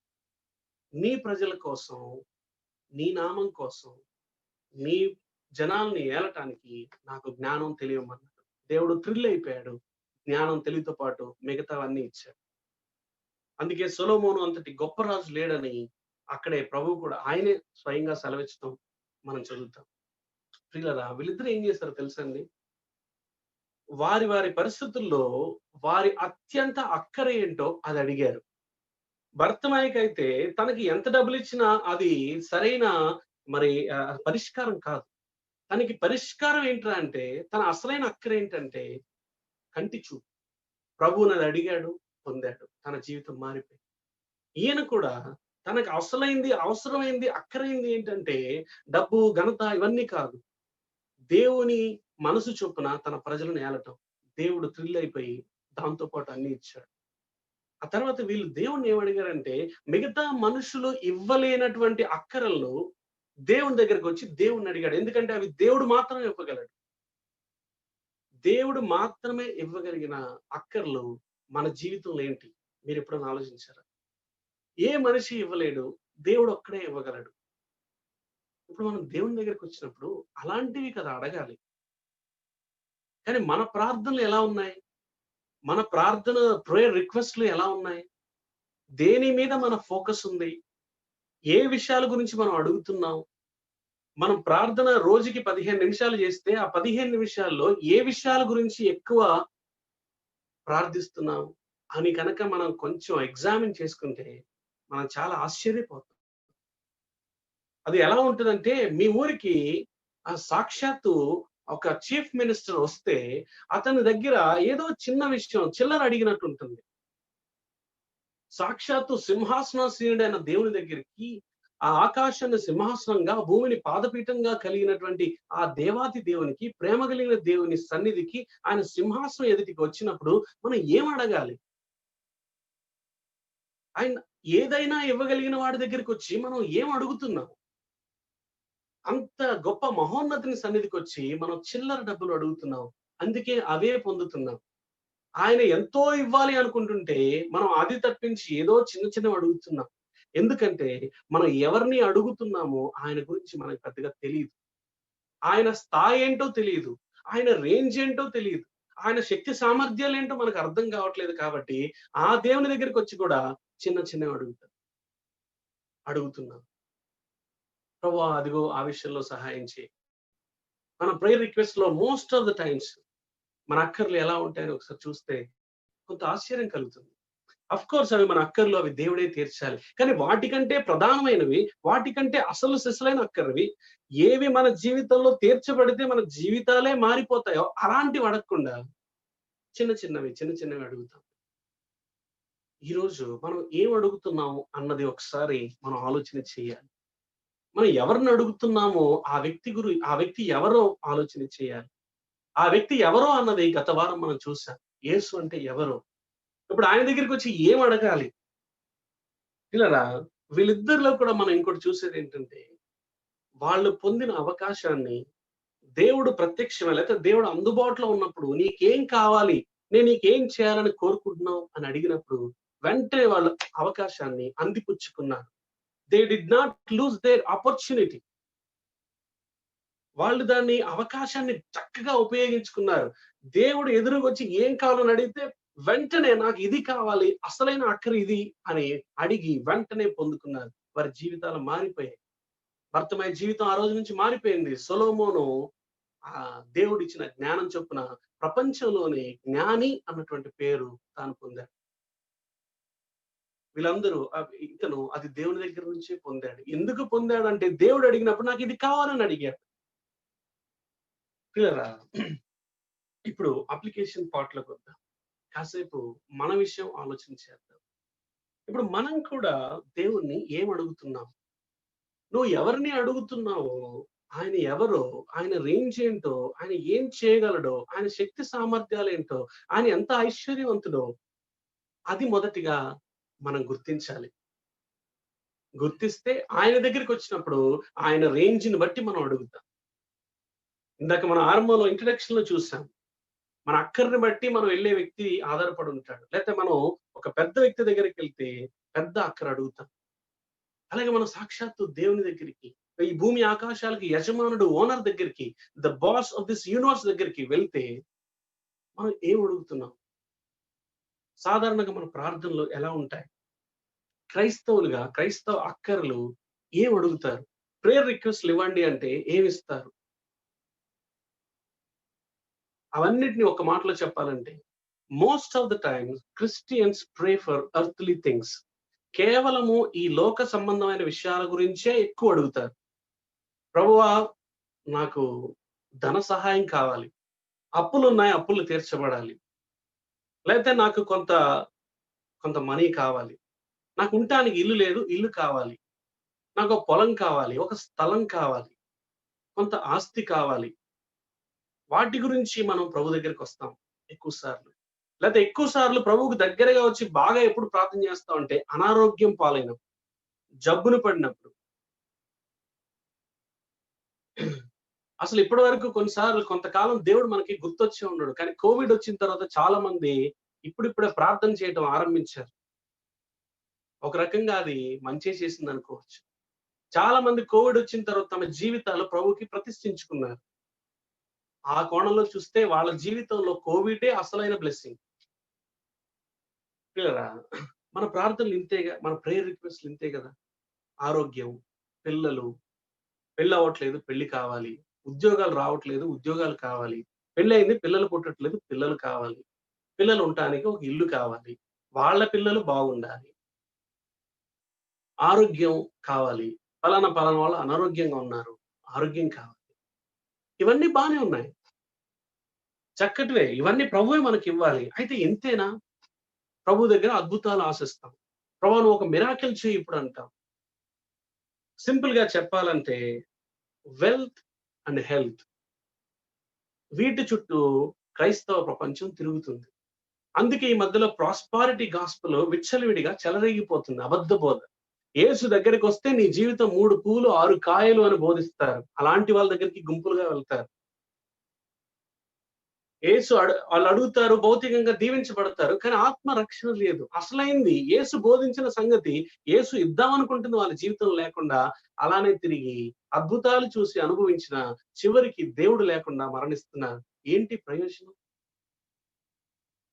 నీ ప్రజల కోసం, నీ నామం కోసం, నీ జనాల్ని ఏలటానికి నాకు జ్ఞానం, తెలియమన్నాడు. దేవుడు థ్రిల్ అయిపోయాడు. జ్ఞానం, తెలివితో పాటు మిగతావన్నీ ఇచ్చాడు. అందుకే సొలొమోను అంతటి గొప్ప రాజు లేడని అక్కడే ప్రభువు కూడా ఆయనే స్వయంగా సెలవిచ్చడం మనం చదువుతాం. ప్రియులారా, వీళ్ళిద్దరూ ఏం చేశారో తెలుసండి? వారి వారి పరిస్థితుల్లో వారి అత్యంత అక్కర ఏంటో అది అడిగారు. భర్తమాయికైతే తనకి ఎంత డబ్బులిచ్చినా అది సరైన మరి పరిష్కారం కాదు. తనకి పరిష్కారం ఏంట్రా అంటే, తన అసలైన అక్కర ఏంటంటే కంటి చూపు. ప్రభువుని అడిగాడు, పొందాడు. తన జీవితం మారిపోయింది. ఈయన కూడా తనకు అవసరమైంది, అక్కరైంది ఏంటంటే డబ్బు, ఘనత ఇవన్నీ కాదు. దేవుని మనసు చొప్పున తన ప్రజలను ఏలటం. దేవుడు థ్రిల్ అయిపోయి దాంతో పాటు అన్ని ఇచ్చాడు. ఆ తర్వాత వీళ్ళు దేవుణ్ణి ఏమడిగారంటే, మిగతా మనుషులు ఇవ్వలేనటువంటి అక్కరలను దేవుని దగ్గరకొచ్చి దేవుణ్ణి అడిగాడు. ఎందుకంటే అవి దేవుడు మాత్రమే ఇవ్వగలడు. దేవుడు మాత్రమే ఇవ్వగలిగిన అక్కర్లు మన జీవితంలో ఏంటి? మీరెప్పుడైనా ఆలోచించారా? ఏ మనిషి ఇవ్వలేడు. దేవుడు ఒక్కడే ఇవ్వగలడు. ఇప్పుడు మనం దేవుని దగ్గరకొచ్చినప్పుడు అలాంటివి కదా అడగాలి. కానీ మన ప్రార్థనలు ఎలా ఉన్నాయి? మన ప్రార్థన ప్రేయర్ రిక్వెస్ట్‌లు ఎలా ఉన్నాయి? దేని మీద మన ఫోకస్ ఉంది? ఏ విషయాల గురించి మనం అడుగుతున్నాం? మనం ప్రార్థన రోజుకి 15 నిమిషాలు చేస్తే, ఆ 15 నిమిషాల్లో ఏ విషయాల గురించి ఎక్కువ ప్రార్థిస్తున్నాం అని కనుక మనం కొంచెం ఎగ్జామిన్ చేసుకుంటే, మనం చాలా ఆశ్చర్యపోతాం. అది ఎలా ఉంటదంటే, మీ ఊరికి సాక్షాత్తు ఒక చీఫ్ మినిస్టర్ వస్తే, అతని దగ్గర ఏదో చిన్న విషయం చిల్లర అడిగినట్టు ఉంటుంది. సాక్షాత్తు సింహాసనాసీనుడైన దేవుని దగ్గరికి, ఆ ఆకాశాన్ని సింహాసనంగా, భూమిని పాదపీఠంగా కలిగినటువంటి ఆ దేవాతి దేవునికి, ప్రేమ కలిగిన దేవుని సన్నిధికి, ఆయన సింహాసనం ఎదుటికి వచ్చినప్పుడు మనం ఏం అడగాలి? ఆయన ఏదైనా ఇవ్వగలిగిన వాడి దగ్గరికొచ్చి మనం ఏం అడుగుతున్నాం? అంత గొప్ప మహోన్నతుని సన్నిధికొచ్చి మనం చిల్లర డబ్బులు అడుగుతున్నాం. అందుకే అవే పొందుతున్నాం. ఆయన ఎంతో ఇవ్వాలి అనుకుంటుంటే, మనం అది తప్పించి ఏదో చిన్న చిన్నవి అడుగుతున్నాం. ఎందుకంటే, మనం ఎవరిని అడుగుతున్నామో ఆయన గురించి మనకు పెద్దగా తెలీదు. ఆయన స్థాయి ఏంటో తెలీదు. ఆయన రేంజ్ ఏంటో తెలీదు. ఆయన శక్తి సామర్థ్యాలేంటో మనకు అర్థం కావట్లేదు కాబట్టి, ఆ దేవుని దగ్గరికొచ్చి కూడా చిన్న చిన్నవి అడుగుతున్నాం. ప్రభువా అదిగో ఆ విషయంలో సహాయం చెయి. మన ప్రేయర్ రిక్వెస్ట్‌లో మోస్ట్ ఆఫ్ ద టైమ్స్ మన అక్కర్లు ఎలా ఉంటాయని ఒకసారి చూస్తే కొంత ఆశ్చర్యం కలుగుతుంది. అఫ్‌కోర్స్ అవి మన అక్కర్లు అవి దేవుడే తీర్చాలి. కానీ వాటికంటే ప్రధానమైనవి, వాటికంటే అసలు సిసలైన అక్కరవి ఏవి మన జీవితంలో తీర్చబడితే మన జీవితాలే మారిపోతాయో అలాంటివి అడగకుండా చిన్న చిన్నవి అడుగుతాం. ఈరోజు మనం ఏం అడుగుతున్నాం అన్నది ఒకసారి మనం ఆలోచన చేయాలి. మనం ఎవరిని అడుగుతున్నామో ఆ వ్యక్తి ఎవరో ఆలోచన చేయాలి. ఆ వ్యక్తి ఎవరో అన్నది గత వారం మనం చూసాం. యేసు అంటే ఎవరో? ఇప్పుడు ఆయన దగ్గరికొచ్చి ఏం అడగాలి? పిల్లరా వీళ్ళిద్దరిలో కూడా మనం ఇంకోటి చూసేదేంటంటే, వాళ్ళు పొందిన అవకాశాన్ని దేవుడు ప్రత్యక్షమై లేకపోతే దేవుడు అందుబాటులో ఉన్నప్పుడు నీకేం కావాలి? నేను నీకేం చేయాలని కోరుకుంటున్నావు అని అడిగినప్పుడు, వెంటనే వాళ్ళు అవకాశాన్ని అందిపుచ్చుకున్నారు. They did not lose their opportunity. వాళ్ళు దాన్ని అవకాశాన్ని చక్కగా ఉపయోగించుకున్నారు. దేవుడు ఎదురుగొచ్చి ఏం కావాలని అడిగితే, వెంటనే నాకు ఇది కావాలి, అసలైన అక్కర ఇది అని అడిగి వెంటనే పొందుకున్నారు. వారి జీవితాలు మారిపోయాయి. భర్తమయ జీవితం ఆ రోజు నుంచి మారిపోయింది. సొలొమోను దేవుడిచ్చిన జ్ఞానం చొప్పున ప్రపంచంలోనే జ్ఞాని అన్నటువంటి పేరు తాను పొందాడు. వీళ్ళందరూ ఇతను అది దేవుని దగ్గర నుంచే పొందాడు. ఎందుకు పొందాడంటే దేవుడు అడిగినప్పుడు నాకు ఇది కావాలని అడిగాడు. పిల్లరా ఇప్పుడు అప్లికేషన్ పార్ట్‌లోకి వద్దాం. కాసేపు మన విషయం ఆలోచన చేద్దాం. ఇప్పుడు మనం కూడా దేవుణ్ణి ఏం అడుగుతున్నాం? నువ్వు ఎవరిని అడుగుతున్నావో, ఆయన ఎవరో, ఆయన రేంజ్ ఏంటో, ఆయన ఏం చేయగలడో, ఆయన శక్తి సామర్థ్యాలేంటో, ఆయన ఎంత ఐశ్వర్యవంతుడో, అది మొదటిగా మనం గుర్తించాలి. గుర్తిస్తే ఆయన దగ్గరికొచ్చినప్పుడు ఆయన రేంజ్‌ని బట్టి మనం అడుగుతాం. ఇందాక మనం ఆరంభంలో ఇంట్రడక్షన్‌లో చూసాం. మన అక్కరని బట్టి మనం వెళ్ళే వ్యక్తి ఆధారపడి ఉంటాడు. లేతే మనం ఒక పెద్ద వ్యక్తి దగ్గరికెళ్తే పెద్ద అక్కర అడుగుతాం. అలాగే మనం సాక్షాత్తు దేవుని దగ్గరికి, ఈ భూమి ఆకాశాలకి యజమానుడు ఓనర్ దగ్గరికి, the boss of this universe దగ్గరికి వెళ్తే మనం ఏం అడుగుతున్నాం? సాధారణంగా మన ప్రార్థనలు ఎలా ఉంటాయి? క్రైస్తవ అక్కరలు ఏం అడుగుతారు? ప్రేయర్ రిక్వెస్ట్‌లు ఇవ్వండి అంటే ఏమిస్తారు? అవన్నిటిని ఒక మాటలో చెప్పాలంటే most of the times Christians pray for earthly things. కేవలము ఈ లోక సంబంధమైన విషయాల గురించే ఎక్కువ అడుగుతారు. ప్రభువా నాకు ధన సహాయం కావాలి. అప్పులున్నాయి, అప్పులు తీర్చబడాలి. లేతే నాకు కొంత కొంత మనీ కావాలి. నాకు ఉండటానికి ఇల్లు లేదు, ఇల్లు కావాలి. నాకో పొలం కావాలి, ఒక స్థలం కావాలి, కొంత ఆస్తి కావాలి. వాటి గురించి మనం ప్రభు దగ్గరికొస్తాం ఎక్కువ సార్లు. లేతే ఎక్కువ సార్లు ప్రభువుకు దగ్గరగా వచ్చి బాగా ఎప్పుడు ప్రార్థన చేస్తామంటే అనారోగ్యం పాలైనప్పుడు, జబ్బున పడినప్పుడు. అసలు ఇప్పటి వరకు కొన్నిసార్లు కొంతకాలం దేవుడు మనకి గుర్తొచ్చే ఉన్నాడు. కానీ కోవిడ్ వచ్చిన తర్వాత చాలా మంది ఇప్పుడిప్పుడే ప్రార్థన చేయటం ఆరంభించారు. ఒక రకంగా అది మంచే చేసిందనుకోవచ్చు. చాలా మంది కోవిడ్ వచ్చిన తర్వాత తమ జీవితాలు ప్రభువుకి ప్రతిష్ఠించుకున్నారు. ఆ కోణంలో చూస్తే వాళ్ళ జీవితంలో కోవిడే అసలైన బ్లెస్సింగ్. క్లియరా? మన ప్రార్థనలు ఇంతేగా. మన ప్రేయర్ రిక్వెస్ట్‌లు ఇంతే గదా! ఆరోగ్యం, పిల్లలు, పెళ్లవ్వట్లేదు పెళ్లి కావాలి. ఉద్యోగాలు రావట్లేదు ఉద్యోగాలు కావాలి. పెళ్లయింది పిల్లలు పుట్టట్లేదు పిల్లలు కావాలి. పిల్లలు ఉండటానికి ఒక ఇల్లు కావాలి. వాళ్ళ పిల్లలు బాగుండాలి. ఆరోగ్యం కావాలి. పలానా పలానా వాళ్ళు అనారోగ్యంగా ఉన్నారు. ఆరోగ్యం కావాలి. ఇవన్నీ బానే ఉన్నాయి. చక్కటివే. ఇవన్నీ ప్రభువే మనకివ్వాలి. అయితే ఇంతేనా? ప్రభు దగ్గర అద్భుతాలు ఆశిస్తాం. ప్రభు నువ్వు ఒక మిరాకిల్ చెయ్యి ఇప్పుడంటాం. సింపుల్‌గా చెప్పాలంటే వెల్త్ అండ్ హెల్త్ వీటి చుట్టూ క్రైస్తవ ప్రపంచం తిరుగుతుంది. అందుకే ఈ మధ్యలో ప్రాస్పారిటీ గాస్పెల్ విచ్చలవిడిగా చెలరేగిపోతుంది. అబద్ధ బోధ. యేసు దగ్గరికొస్తే నీ జీవితం 3 పూలు 6 కాయలు అని బోధిస్తారు. అలాంటి వాళ్ళ దగ్గరికి గుంపులుగా వెళ్తారు. వాళ్ళు అడుగుతారు, భౌతికంగా దీవించబడతారు. కానీ ఆత్మ రక్షణ లేదు. అసలైంది యేసు బోధించిన సంగతి యేసు ఇద్దామనుకుంటుంది వాళ్ళ జీవితంలో లేకుండా, అలానే తిరిగి అద్భుతాలు చూసి అనుభవించిన చివరికి దేవుడు లేకుండా మరణిస్తున్నారు. ఏంటి ప్రయోజనం?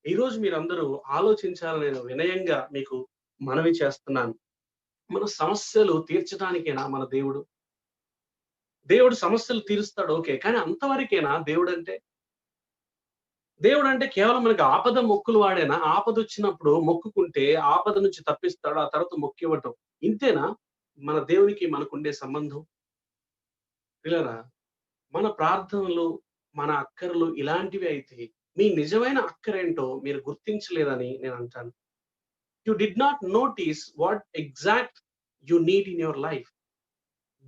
ఈరోజు మీరందరూ ఆలోచించాలని నేను వినయంగా మీకు మనవి చేస్తున్నాను. మన సమస్యలు తీర్చడానికేనా మన దేవుడు? దేవుడు సమస్యలు తీరుస్తాడు ఓకే. కానీ అంతవరకేనా దేవుడంటే? దేవుడంటే కేవలం మనకి ఆపద మొక్కులు వాడేనా? ఆపదొచ్చినప్పుడు మొక్కుకుంటే ఆపద నుంచి తప్పిస్తాడు. ఆ తర్వాత మొక్కివ్వటం. ఇంతేనా మన దేవునికి మనకుండే సంబంధం? పిల్లరా మన ప్రార్థనలు, మన అక్కరలు ఇలాంటివి అయితే మీ నిజమైన అక్కరేంటో మీరు గుర్తించలేదని నేనంటాను. You did not notice what exact you need in your life.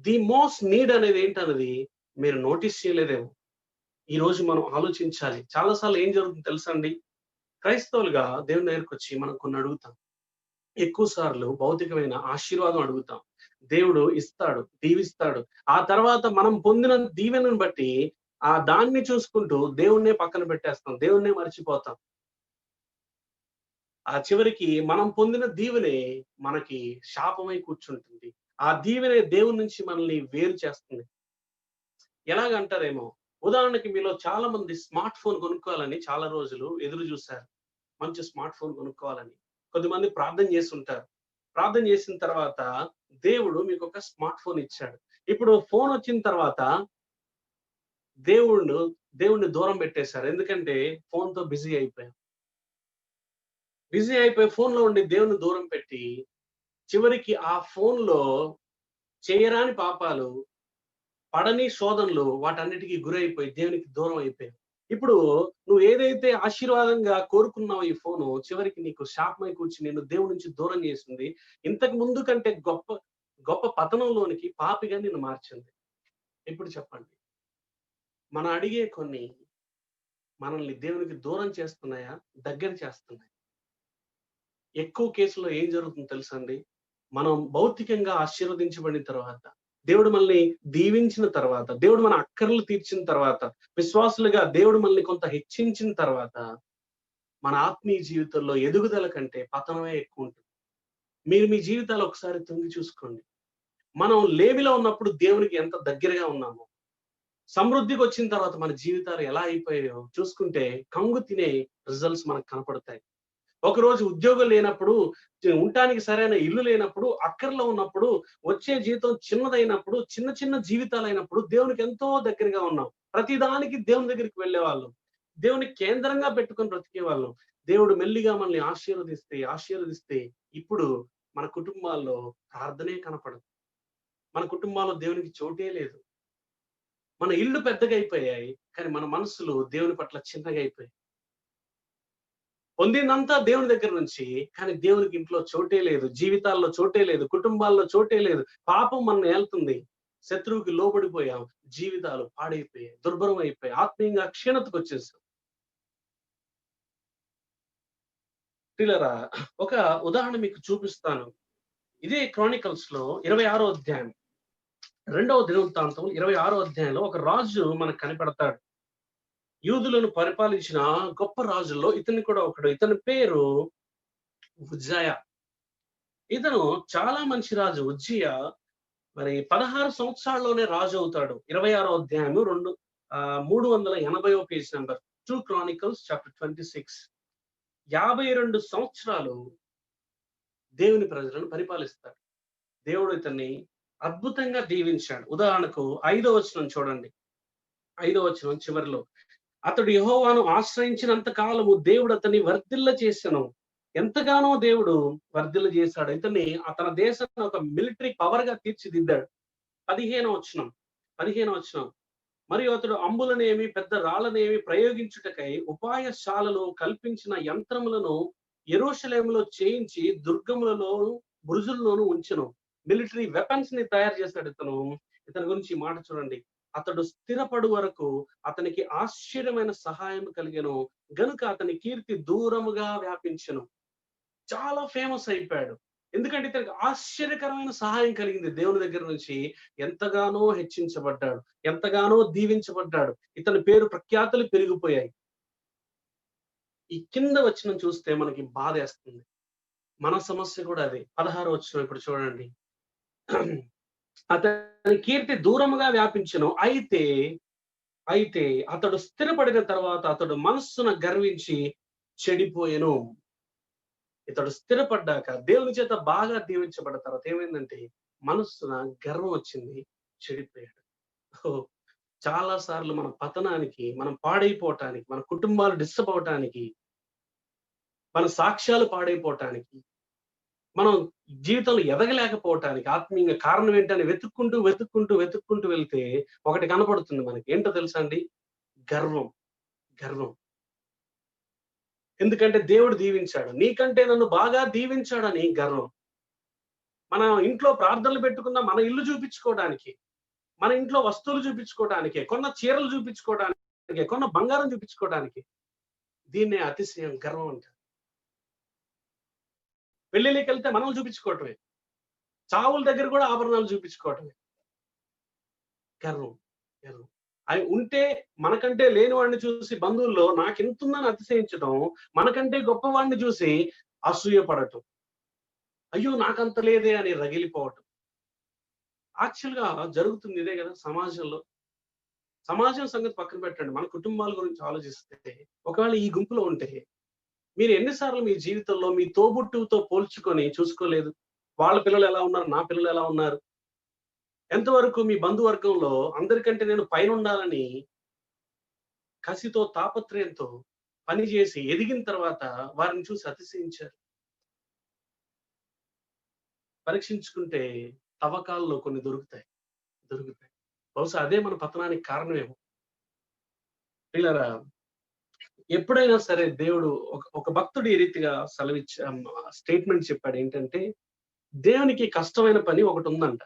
The most need అనేది ఏంటన్నది మీరు నోటీస్ చేయలేదేమో. ఈరోజు మనం ఆలోచించాలి. చాలా సార్లు ఏం జరుగుతుందో తెలుసా అండి? క్రైస్తవులుగా దేవుని దగ్గరికొచ్చి మనం కొన్ని అడుగుతాం. ఎక్కువ సార్లు భౌతికమైన ఆశీర్వాదం అడుగుతాం. దేవుడు ఇస్తాడు, దీవిస్తాడు. ఆ తర్వాత మనం పొందిన దీవెనను బట్టి దాన్ని చూసుకుంటూ దేవుడినే పక్కన పెట్టేస్తాం. దేవుడినే మర్చిపోతాం. ఆ చివరికి మనం పొందిన దీవెనే మనకి శాపమై కూర్చుంటుంది. ఆ దీవెనే దేవుని నుంచి మనల్ని వేరు చేస్తుంది. ఎలాగంటారేమో, ఉదాహరణకి మీలో చాలా మంది స్మార్ట్ ఫోన్ కొనుక్కోవాలని చాలా రోజులు ఎదురు జూసారు. మంచి స్మార్ట్ ఫోన్ కొనుక్కోవాలని. కొద్దిమంది ప్రార్థన చేసుంటారు. ప్రార్థన చేసిన తర్వాత దేవుడు మీకొక స్మార్ట్ ఫోన్ ఇచ్చాడు. ఇప్పుడు ఫోనొచ్చిన తర్వాత దేవుడు దేవుడిని దూరం పెట్టేశారు. ఎందుకంటే ఫోన్‌తో బిజీ అయిపోయాం. బిజీ అయిపోయి ఫోన్‌లో ఉండి దేవుడిని దూరం పెట్టి, చివరికి ఆ ఫోన్‌లో చేయరాని పాపాలు, పడని శోధనలు వాటన్నిటికి గురైపోయి దేవునికి దూరం అయిపోయాం. ఇప్పుడు నువ్వు ఏదైతే ఆశీర్వాదంగా కోరుకున్నావో ఈ ఫోను, చివరికి నీకు శాపమై కూర్చి నిన్ను దేవుడి నుంచి దూరం చేసింది. ఇంతకు ముందు కంటే గొప్ప గొప్ప పతనంలోనికి పాపిగా నిన్ను మార్చింది. ఇప్పుడు చెప్పండి. మనం అడిగే కొన్ని మనల్ని దేవునికి దూరం చేస్తున్నాయా? దగ్గర చేస్తున్నాయా? ఎక్కువ కేసుల్లో ఏం జరుగుతుందో తెలుసండి? మనం భౌతికంగా ఆశీర్వదించబడిన తర్వాత, దేవుడు మనల్ని దీవించిన తర్వాత, దేవుడు మన అక్కర్లు తీర్చిన తర్వాత, విశ్వాసులుగా దేవుడు మనల్ని కొంత హెచ్చించిన తర్వాత, మన ఆత్మీయ జీవితంలో ఎదుగుదల కంటే పతనమే ఎక్కువుంటుంది. మీరు మీ జీవితాలు ఒకసారి తొంగి చూసుకోండి. మనం లేమిలో ఉన్నప్పుడు దేవునికి ఎంత దగ్గరగా ఉన్నామో, సమృద్ధికొచ్చిన తర్వాత మన జీవితాలు ఎలా అయిపోయాయో చూసుకుంటే కంగు తినే రిజల్ట్స్ మనకు కనపడతాయి. ఒకరోజు ఉద్యోగం లేనప్పుడు, ఉండటానికి సరైన ఇల్లు లేనప్పుడు, అక్కరలో ఉన్నప్పుడు, వచ్చే జీతం చిన్నదైనప్పుడు, చిన్న చిన్న జీవితాలైనప్పుడు దేవునికి ఎంతో దగ్గరగా ఉన్నాం. ప్రతిదానికి దేవుని దగ్గరికి వెళ్ళేవాళ్ళం. దేవుని కేంద్రంగా పెట్టుకొని బ్రతికేవాళ్ళం. దేవుడు మెల్లిగా మనల్ని ఆశీర్వదిస్తే ఇప్పుడు మన కుటుంబాల్లో ప్రార్థనే కనపడదు. మన కుటుంబాల్లో దేవునికి చోటే లేదు. మన ఇళ్ళు పెద్దగా అయిపోయాయి. కానీ మన మనసులు దేవుని పట్ల చిన్నగా అయిపోయాయి. పొందిందంతా దేవుని దగ్గర నుంచి, కానీ దేవునికి ఇంట్లో చోటే లేదు, జీవితాల్లో చోటే లేదు, కుటుంబాల్లో చోటే లేదు. పాపం మనల్ని ఏలుతుంది. శత్రువుకి లోబడిపోయాం. జీవితాలు పాడైపోయాయి, దుర్భరం అయిపోయాయి, ఆత్మీయంగా క్షీణతకొచ్చేసాం. ప్రియులారా, ఒక ఉదాహరణ మీకు చూపిస్తాను. ఇదే క్రానికల్స్‌లో 26వ అధ్యాయం, రెండవ దినవృత్తాంతం 26వ అధ్యాయంలో ఒక రాజు మనకు కనపడతాడు. యూదులను పరిపాలించిన గొప్ప రాజుల్లో ఇతను కూడా ఒకడు. ఇతని పేరు ఉజ్జాయా. ఇతను చాలా మంచి రాజు. ఉజ్జియా మరి 16 సంవత్సరాల్లోనే రాజు అవుతాడు. 26వ అధ్యాయము 380వ పేజ్ నంబర్ 2 క్రానికల్స్ చాప్టర్ 26. 52 సంవత్సరాలు దేవుని ప్రజలను పరిపాలిస్తాడు. దేవుడు ఇతన్ని అద్భుతంగా దీవించాడు. ఉదాహరణకు 5వ వచనం చూడండి. 5వ వచనం చివరిలో, అతడు యెహోవాను ఆశ్రయించినంత కాలము దేవుడు అతన్ని వర్ధిల్ల చేసెను. ఎంతగానో దేవుడు వర్ధిల్ల చేశాడు. ఇతన్ని తన దేశాన్ని ఒక మిలిటరీ పవర్ గా తీర్చిదిద్దాడు. 15వ వచనం, మరియు అతడు అంబులనేమి పెద్ద రాళ్ళనేమి ప్రయోగించుటకై ఉపాయశాలలో కల్పించిన యంత్రములను యెరూషలేములో చేయించి దుర్గములలోను బురుజుల్లోను ఉంచెను. మిలిటరీ వెపన్స్ ని తయారు చేశాడు ఇతను. ఇతని గురించి ఈ మాట చూడండి. అతడు స్థిరపడు వరకు అతనికి ఆశ్చర్యమైన సహాయం కలిగెను, గనుక అతని కీర్తి దూరముగా వ్యాపించెను. చాలా ఫేమస్ అయిపోయాడు. ఎందుకంటే ఇతనికి ఆశ్చర్యకరమైన సహాయం కలిగింది దేవుని దగ్గర నుంచి. ఎంతగానో హెచ్చించబడ్డాడు, ఎంతగానో దీవించబడ్డాడు. ఇతని పేరు ప్రఖ్యాతులు పెరిగిపోయాయి. ఈ కింద వచనం చూస్తే మనకి బాధేస్తుంది. మన సమస్య కూడా అదే. 16వ వచనం ఇప్పుడు చూడండి. అతని కీర్తి దూరముగా వ్యాపించెను. అయితే అతడు స్థిరపడిన తర్వాత అతడు మనస్సున గర్వించి చెడిపోయెను. ఇతడు స్థిరపడ్డాక దేవుని చేత బాగా దీవించబడ్డ తర్వాత ఏమైందంటే మనస్సున గర్వం వచ్చింది, చెడిపోయాడు. చాలా సార్లు మన పతనానికి, మనం పాడైపోవటానికి, మన కుటుంబాలు డిస్టర్బ్ అవటానికి, మన సాక్ష్యాలు పాడైపోవటానికి, మనం జీవితంలో ఎదగలేకపోవటానికి ఆత్మీయంగా కారణం ఏంటని వెతుక్కుంటూ వెళ్తే ఒకటి కనపడుతుంది మనకి. ఏంటో తెలుసా అండి? గర్వం. గర్వం. ఎందుకంటే దేవుడు దీవించాడు, నీకంటే నన్ను బాగా దీవించాడని గర్వం. మన ఇంట్లో ప్రార్థనలు పెట్టుకున్న మన ఇల్లు చూపించుకోవడానికి, మన ఇంట్లో వస్తువులు చూపించుకోవడానికి, కొన్న చీరలు చూపించుకోవడానికి, కొన్న బంగారం చూపించుకోవడానికి, దీన్నే అతిశయం, గర్వం అంటారు. పెళ్లిళ్ళకి వెళ్తే మనం చూపించుకోవటమే, చావుల దగ్గర కూడా ఆభరణాలు చూపించుకోవటమే. గర్వం. గర్వం. అవి ఉంటే మనకంటే లేని వాడిని చూసి బంధువుల్లో నాకెంతుందని అతిశయించడం, మనకంటే గొప్పవాడిని చూసి అసూయపడటం, అయ్యో నాకంత లేదే అని రగిలిపోవటం. యాక్చువల్ గా జరుగుతుంది ఇదే కదా సమాజంలో. సమాజం సంగతి పక్కన పెట్టండి, మన కుటుంబాల గురించి ఆలోచిస్తే, ఒకవేళ ఈ గుంపులో ఉంటే మీరు ఎన్నిసార్లు మీ జీవితంలో మీ తోబుట్టువుతో పోల్చుకొని చూసుకోలేదు? వాళ్ళ పిల్లలు ఎలా ఉన్నారు, నా పిల్లలు ఎలా ఉన్నారు? ఎంతవరకు మీ బంధువర్గంలో అందరికంటే నేను పైన ఉండాలని కసితో, తాపత్రయంతో పనిచేసి ఎదిగిన తర్వాత వారిని చూసి అతిశయించారు. పరీక్షించుకుంటే తవ్వకాల్లో కొన్ని దొరుకుతాయి. బహుశా అదే మన పతనానికి కారణమేమో. ప్రియులారా, ఎప్పుడైనా సరే దేవుడు ఒక భక్తుడు ఈ రీతిగా స్టేట్మెంట్ చెప్పాడు. ఏంటంటే, దేవునికి కష్టమైన పని ఒకటి ఉందంట.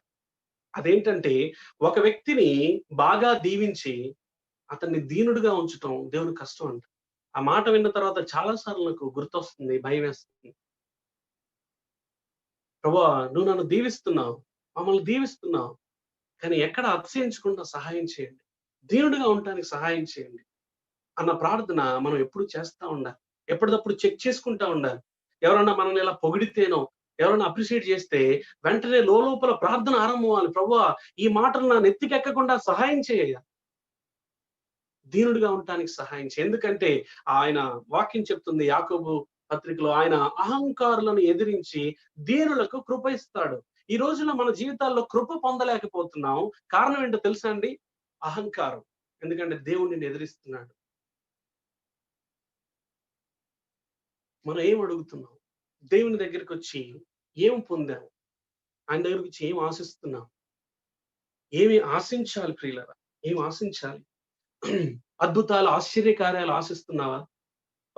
అదేంటంటే, ఒక వ్యక్తిని బాగా దీవించి అతన్ని దీనుడుగా ఉంచటం దేవునికి కష్టం అంట. ఆ మాట విన్న తర్వాత చాలా సార్లు నాకు గుర్తొస్తుంది, భయం వేస్తుంది. ప్రభువా, నువ్వు నన్ను దీవిస్తున్నావు, మమ్మల్ని దీవిస్తున్నావు, కానీ ఎక్కడ అతిశయించకుండా సహాయం చేయండి, దీనుడుగా ఉండటానికి సహాయం చేయండి అన్న ప్రార్థన మనం ఎప్పుడు చేస్తా ఉండాలి. ఎప్పటికప్పుడు చెక్ చేసుకుంటా ఉండాలి. ఎవరన్నా మనల్ని ఇలా పొగిడితేనో, ఎవరైనా అప్రిషియేట్ చేస్తే వెంటనే లోపల ప్రార్థన ఆరంభం అవ్వాలి. ప్రభువా, ఈ మాటలు నా నెత్తికెక్కకుండా సహాయం చేయ, దీనుడిగా ఉండటానికి సహాయం చేయి. ఎందుకంటే ఆయన వాక్యం చెప్తుంది యాకోబు పత్రికలో, ఆయన అహంకారులను ఎదిరించి దీనులకు కృప ఇస్తాడు. ఈ రోజున మన జీవితాల్లో కృప పొందలేకపోతున్నాం. కారణం ఏంటో తెలుసా అండి? అహంకారం. ఎందుకంటే దేవుడిని ఎదిరిస్తున్నాడు. మనం ఏం అడుగుతున్నాం? దేవుని దగ్గరికి వచ్చి ఏం పొందాం? ఆయన దగ్గరికి వచ్చి ఏం ఆశిస్తున్నాం? ఏమి ఆశించాలి ప్రియులారా? ఏం ఆశించాలి? అద్భుతాలు, ఆశ్చర్య కార్యాలు ఆశిస్తున్నావా?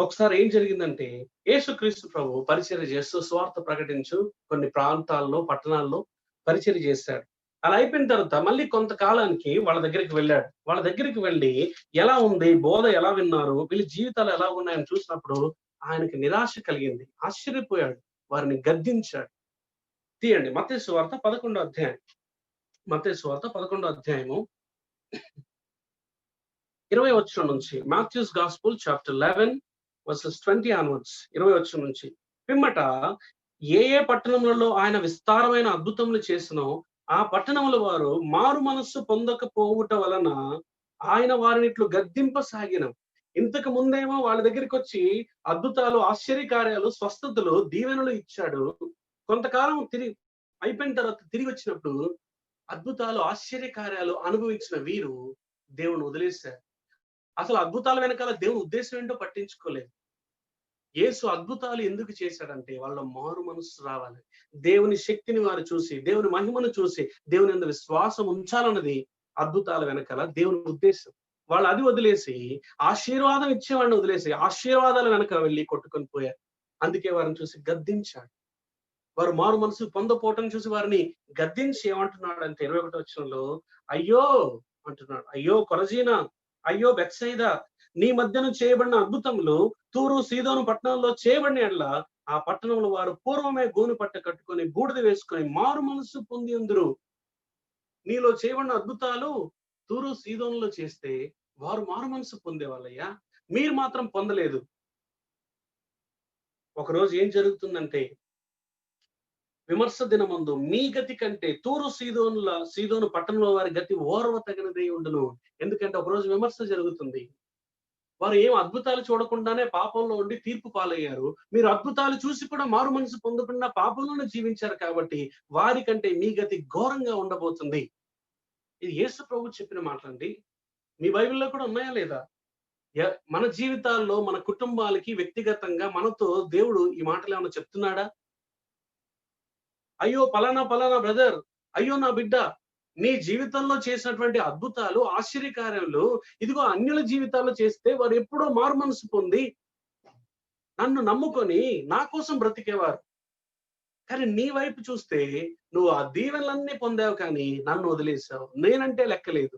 ఒకసారి ఏం జరిగిందంటే, యేసుక్రీస్తు ప్రభు పరిచర్య చేస్తూ సువార్త ప్రకటించు కొన్ని ప్రాంతాల్లో, పట్టణాల్లో పరిచర్య చేశాడు. అలా అయిపోయిన తర్వాత మళ్ళీ కొంతకాలానికి వాళ్ళ దగ్గరికి వెళ్ళాడు. వాళ్ళ దగ్గరికి వెళ్లి ఎలా ఉంది? బోధ ఎలా విన్నారు? వీళ్ళ జీవితాలు ఎలా ఉన్నాయని చూసినప్పుడు ఆయనకి నిరాశ కలిగింది. ఆశ్చర్యపోయాడు. వారిని గద్దించాడు. తీయండి మత్తయి సువార్త 11 అధ్యాయం. మత్తయి సువార్త 11 అధ్యాయము 20 వచనం నుంచి. Matthew's gospel chapter 11 verses 20 onwards. 20 వచనం నుంచి. పిమ్మట ఏ ఏ పట్టణములలో ఆయన విస్తారమైన అద్భుతములు చేసినో ఆ పట్టణముల వారు మారు మనస్సు పొందకపోవుట వలన ఆయన వారిని ఇట్లు గద్దింపసాగిన. ఇంతకు ముందేమో వాళ్ళ దగ్గరికి వచ్చి అద్భుతాలు, ఆశ్చర్యకార్యాలు, స్వస్థతలు, దీవెనలు ఇచ్చాడు. కొంతకాలం అయిపోయిన తర్వాత తిరిగి వచ్చినప్పుడు అద్భుతాలు, ఆశ్చర్యకార్యాలు అనుభవించిన వీరు దేవుని వదిలేశారు. అసలు అద్భుతాల వెనకాల దేవుని ఉద్దేశం ఏంటో పట్టించుకోలేదు. యేసు అద్భుతాలు ఎందుకు చేశాడంటే వాళ్ళ మారు మనస్సు రావాలి. దేవుని శక్తిని వారు చూసి, దేవుని మహిమను చూసి, దేవుని యందు విశ్వాసం ఉంచాలన్నది అద్భుతాల వెనకాల దేవుని ఉద్దేశం. వాళ్ళు అది వదిలేసి ఆశీర్వాదం ఇచ్చేవాడిని వదిలేసి ఆశీర్వాదాల వెనక వెళ్ళి కొట్టుకొని పోయారు. అందుకే వారిని చూసి గద్దించాడు. వారు మారు మనసు పొందపోవటం చూసి వారిని గద్దించి ఏమంటున్నాడంటే 21వ వచనంలో, అయ్యో అంటున్నాడు. అయ్యో కొరజీనా, అయ్యో బెత్సైదా, నీ మధ్యన చేయబడిన అద్భుతములు తూరు సీదోను పట్టణంలో చేయబడిన ఎడల ఆ పట్టణంలో వారు పూర్వమే గోను పట్ట కట్టుకొని బూడిద వేసుకొని మారు మనసు పొంది ఉందురు. నీలో చేయబడిన అద్భుతాలు తూరు సీదోనులో చేస్తే వారు మారు మనసు పొందేవాళ్ళయ్యా, మీరు మాత్రం పొందలేదు. ఒకరోజు ఏం జరుగుతుందంటే, విమర్శ దినమందు మీ గతి కంటే తూరు సీదోను పట్టణంలో వారి గతి ఓర్వ తగినదై ఉండును. ఎందుకంటే ఒకరోజు విమర్శ జరుగుతుంది. వారు ఏం అద్భుతాలు చూడకుండానే పాపంలో ఉండి తీర్పు పాలయ్యారు. మీరు అద్భుతాలు చూసి కూడా మారు మనసు పొందకుండా పాపంలోనే జీవించారు కాబట్టి వారి కంటే మీ గతి ఘోరంగా ఉండబోతుంది. ఇది యేసు ప్రభు చెప్పిన మాటలండి. మీ బైబిల్లో కూడా ఉన్నాయా లేదా? మన జీవితాల్లో, మన కుటుంబాలకి, వ్యక్తిగతంగా మనతో దేవుడు ఈ మాటలు ఏమైనా చెప్తున్నాడా? అయ్యో పలానా పలానా బ్రదర్, అయ్యో నా బిడ్డ, నీ జీవితంలో చేసినటువంటి అద్భుతాలు, ఆశ్చర్యకార్యాలు ఇదిగో అన్యుల జీవితాల్లో చేస్తే వారు ఎప్పుడో మారు మనసు పొంది నన్ను నమ్ముకొని నా కోసం బ్రతికేవారు. కానీ నీ వైపు చూస్తే నువ్వు ఆ దీవెనలన్నీ పొందావు కానీ నన్ను వదిలేసావు. నేనంటే లెక్కలేదు.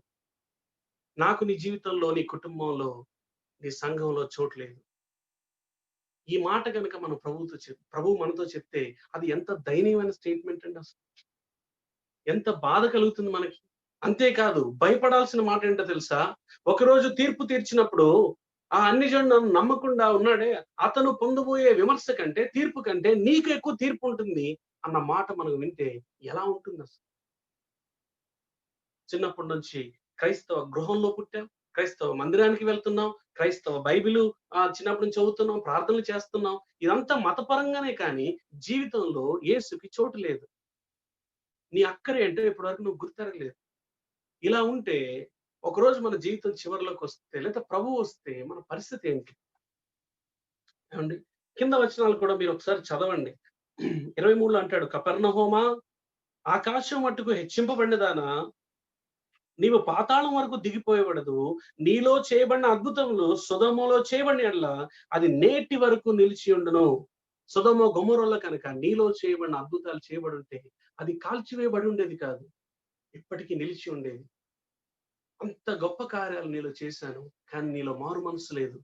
నాకు నీ జీవితంలో, నీ కుటుంబంలో, నీ సంఘంలో చోటు లేదు. ఈ మాట కనుక మనం ప్రభు మనతో చెప్తే అది ఎంత దయనీయమైన స్టేట్మెంట్ అండి. అసలు ఎంత బాధ కలుగుతుంది మనకి. అంతేకాదు భయపడాల్సిన మాట ఏంటో తెలుసా? ఒకరోజు తీర్పు తీర్చినప్పుడు ఆ అన్ని జనులు నన్ను నమ్మకుండా ఉన్నాడే, అతను పొందబోయే విమర్శ కంటే, తీర్పు కంటే నీకు ఎక్కువ తీర్పు ఉంటుంది అన్న మాట మనం వింటే ఎలా ఉంటుంది అసలు? చిన్నప్పటి నుంచి క్రైస్తవ గృహంలో పుట్టాం, క్రైస్తవ మందిరానికి వెళ్తున్నాం, క్రైస్తవ బైబిలు చిన్నప్పటి నుంచి చదువుతున్నాం, ప్రార్థనలు చేస్తున్నాం. ఇదంతా మతపరంగానే కానీ జీవితంలో యేసుకి చోటు లేదు. నీ అక్కర ఏంటో ఇప్పటివరకు నువ్వు గుర్తెరగలేదు. ఇలా ఉంటే ఒకరోజు మన జీవితం చివరిలోకి వస్తే, లేదా ప్రభువు వస్తే మన పరిస్థితి ఏంటి? ఏమండి? కింద వచనాలు కూడా మీరు ఒకసారి చదవండి. 23లో అంటాడు, కపెర్నహూమా, ఆకాశం మట్టుకు హెచ్చింపబడినదానా, నీవు పాతాళం వరకు దిగిపోయబడదు. నీలో చేయబడిన అద్భుతములు సొదొమలో చేయబడిన యెడల అది నేటి వరకు నిలిచి ఉండును. సొదొమ గొమొర్రాలో కనుక నీలో చేయబడిన అద్భుతాలు చేయబడి ఉంటే అది కాల్చివేయబడి ఉండేది కాదు, ఇప్పటికీ నిలిచి ఉండేది. అంత గొప్ప కార్యాలు నీలో చేశాను, కానీ నీలో మారు మనసు లేదు.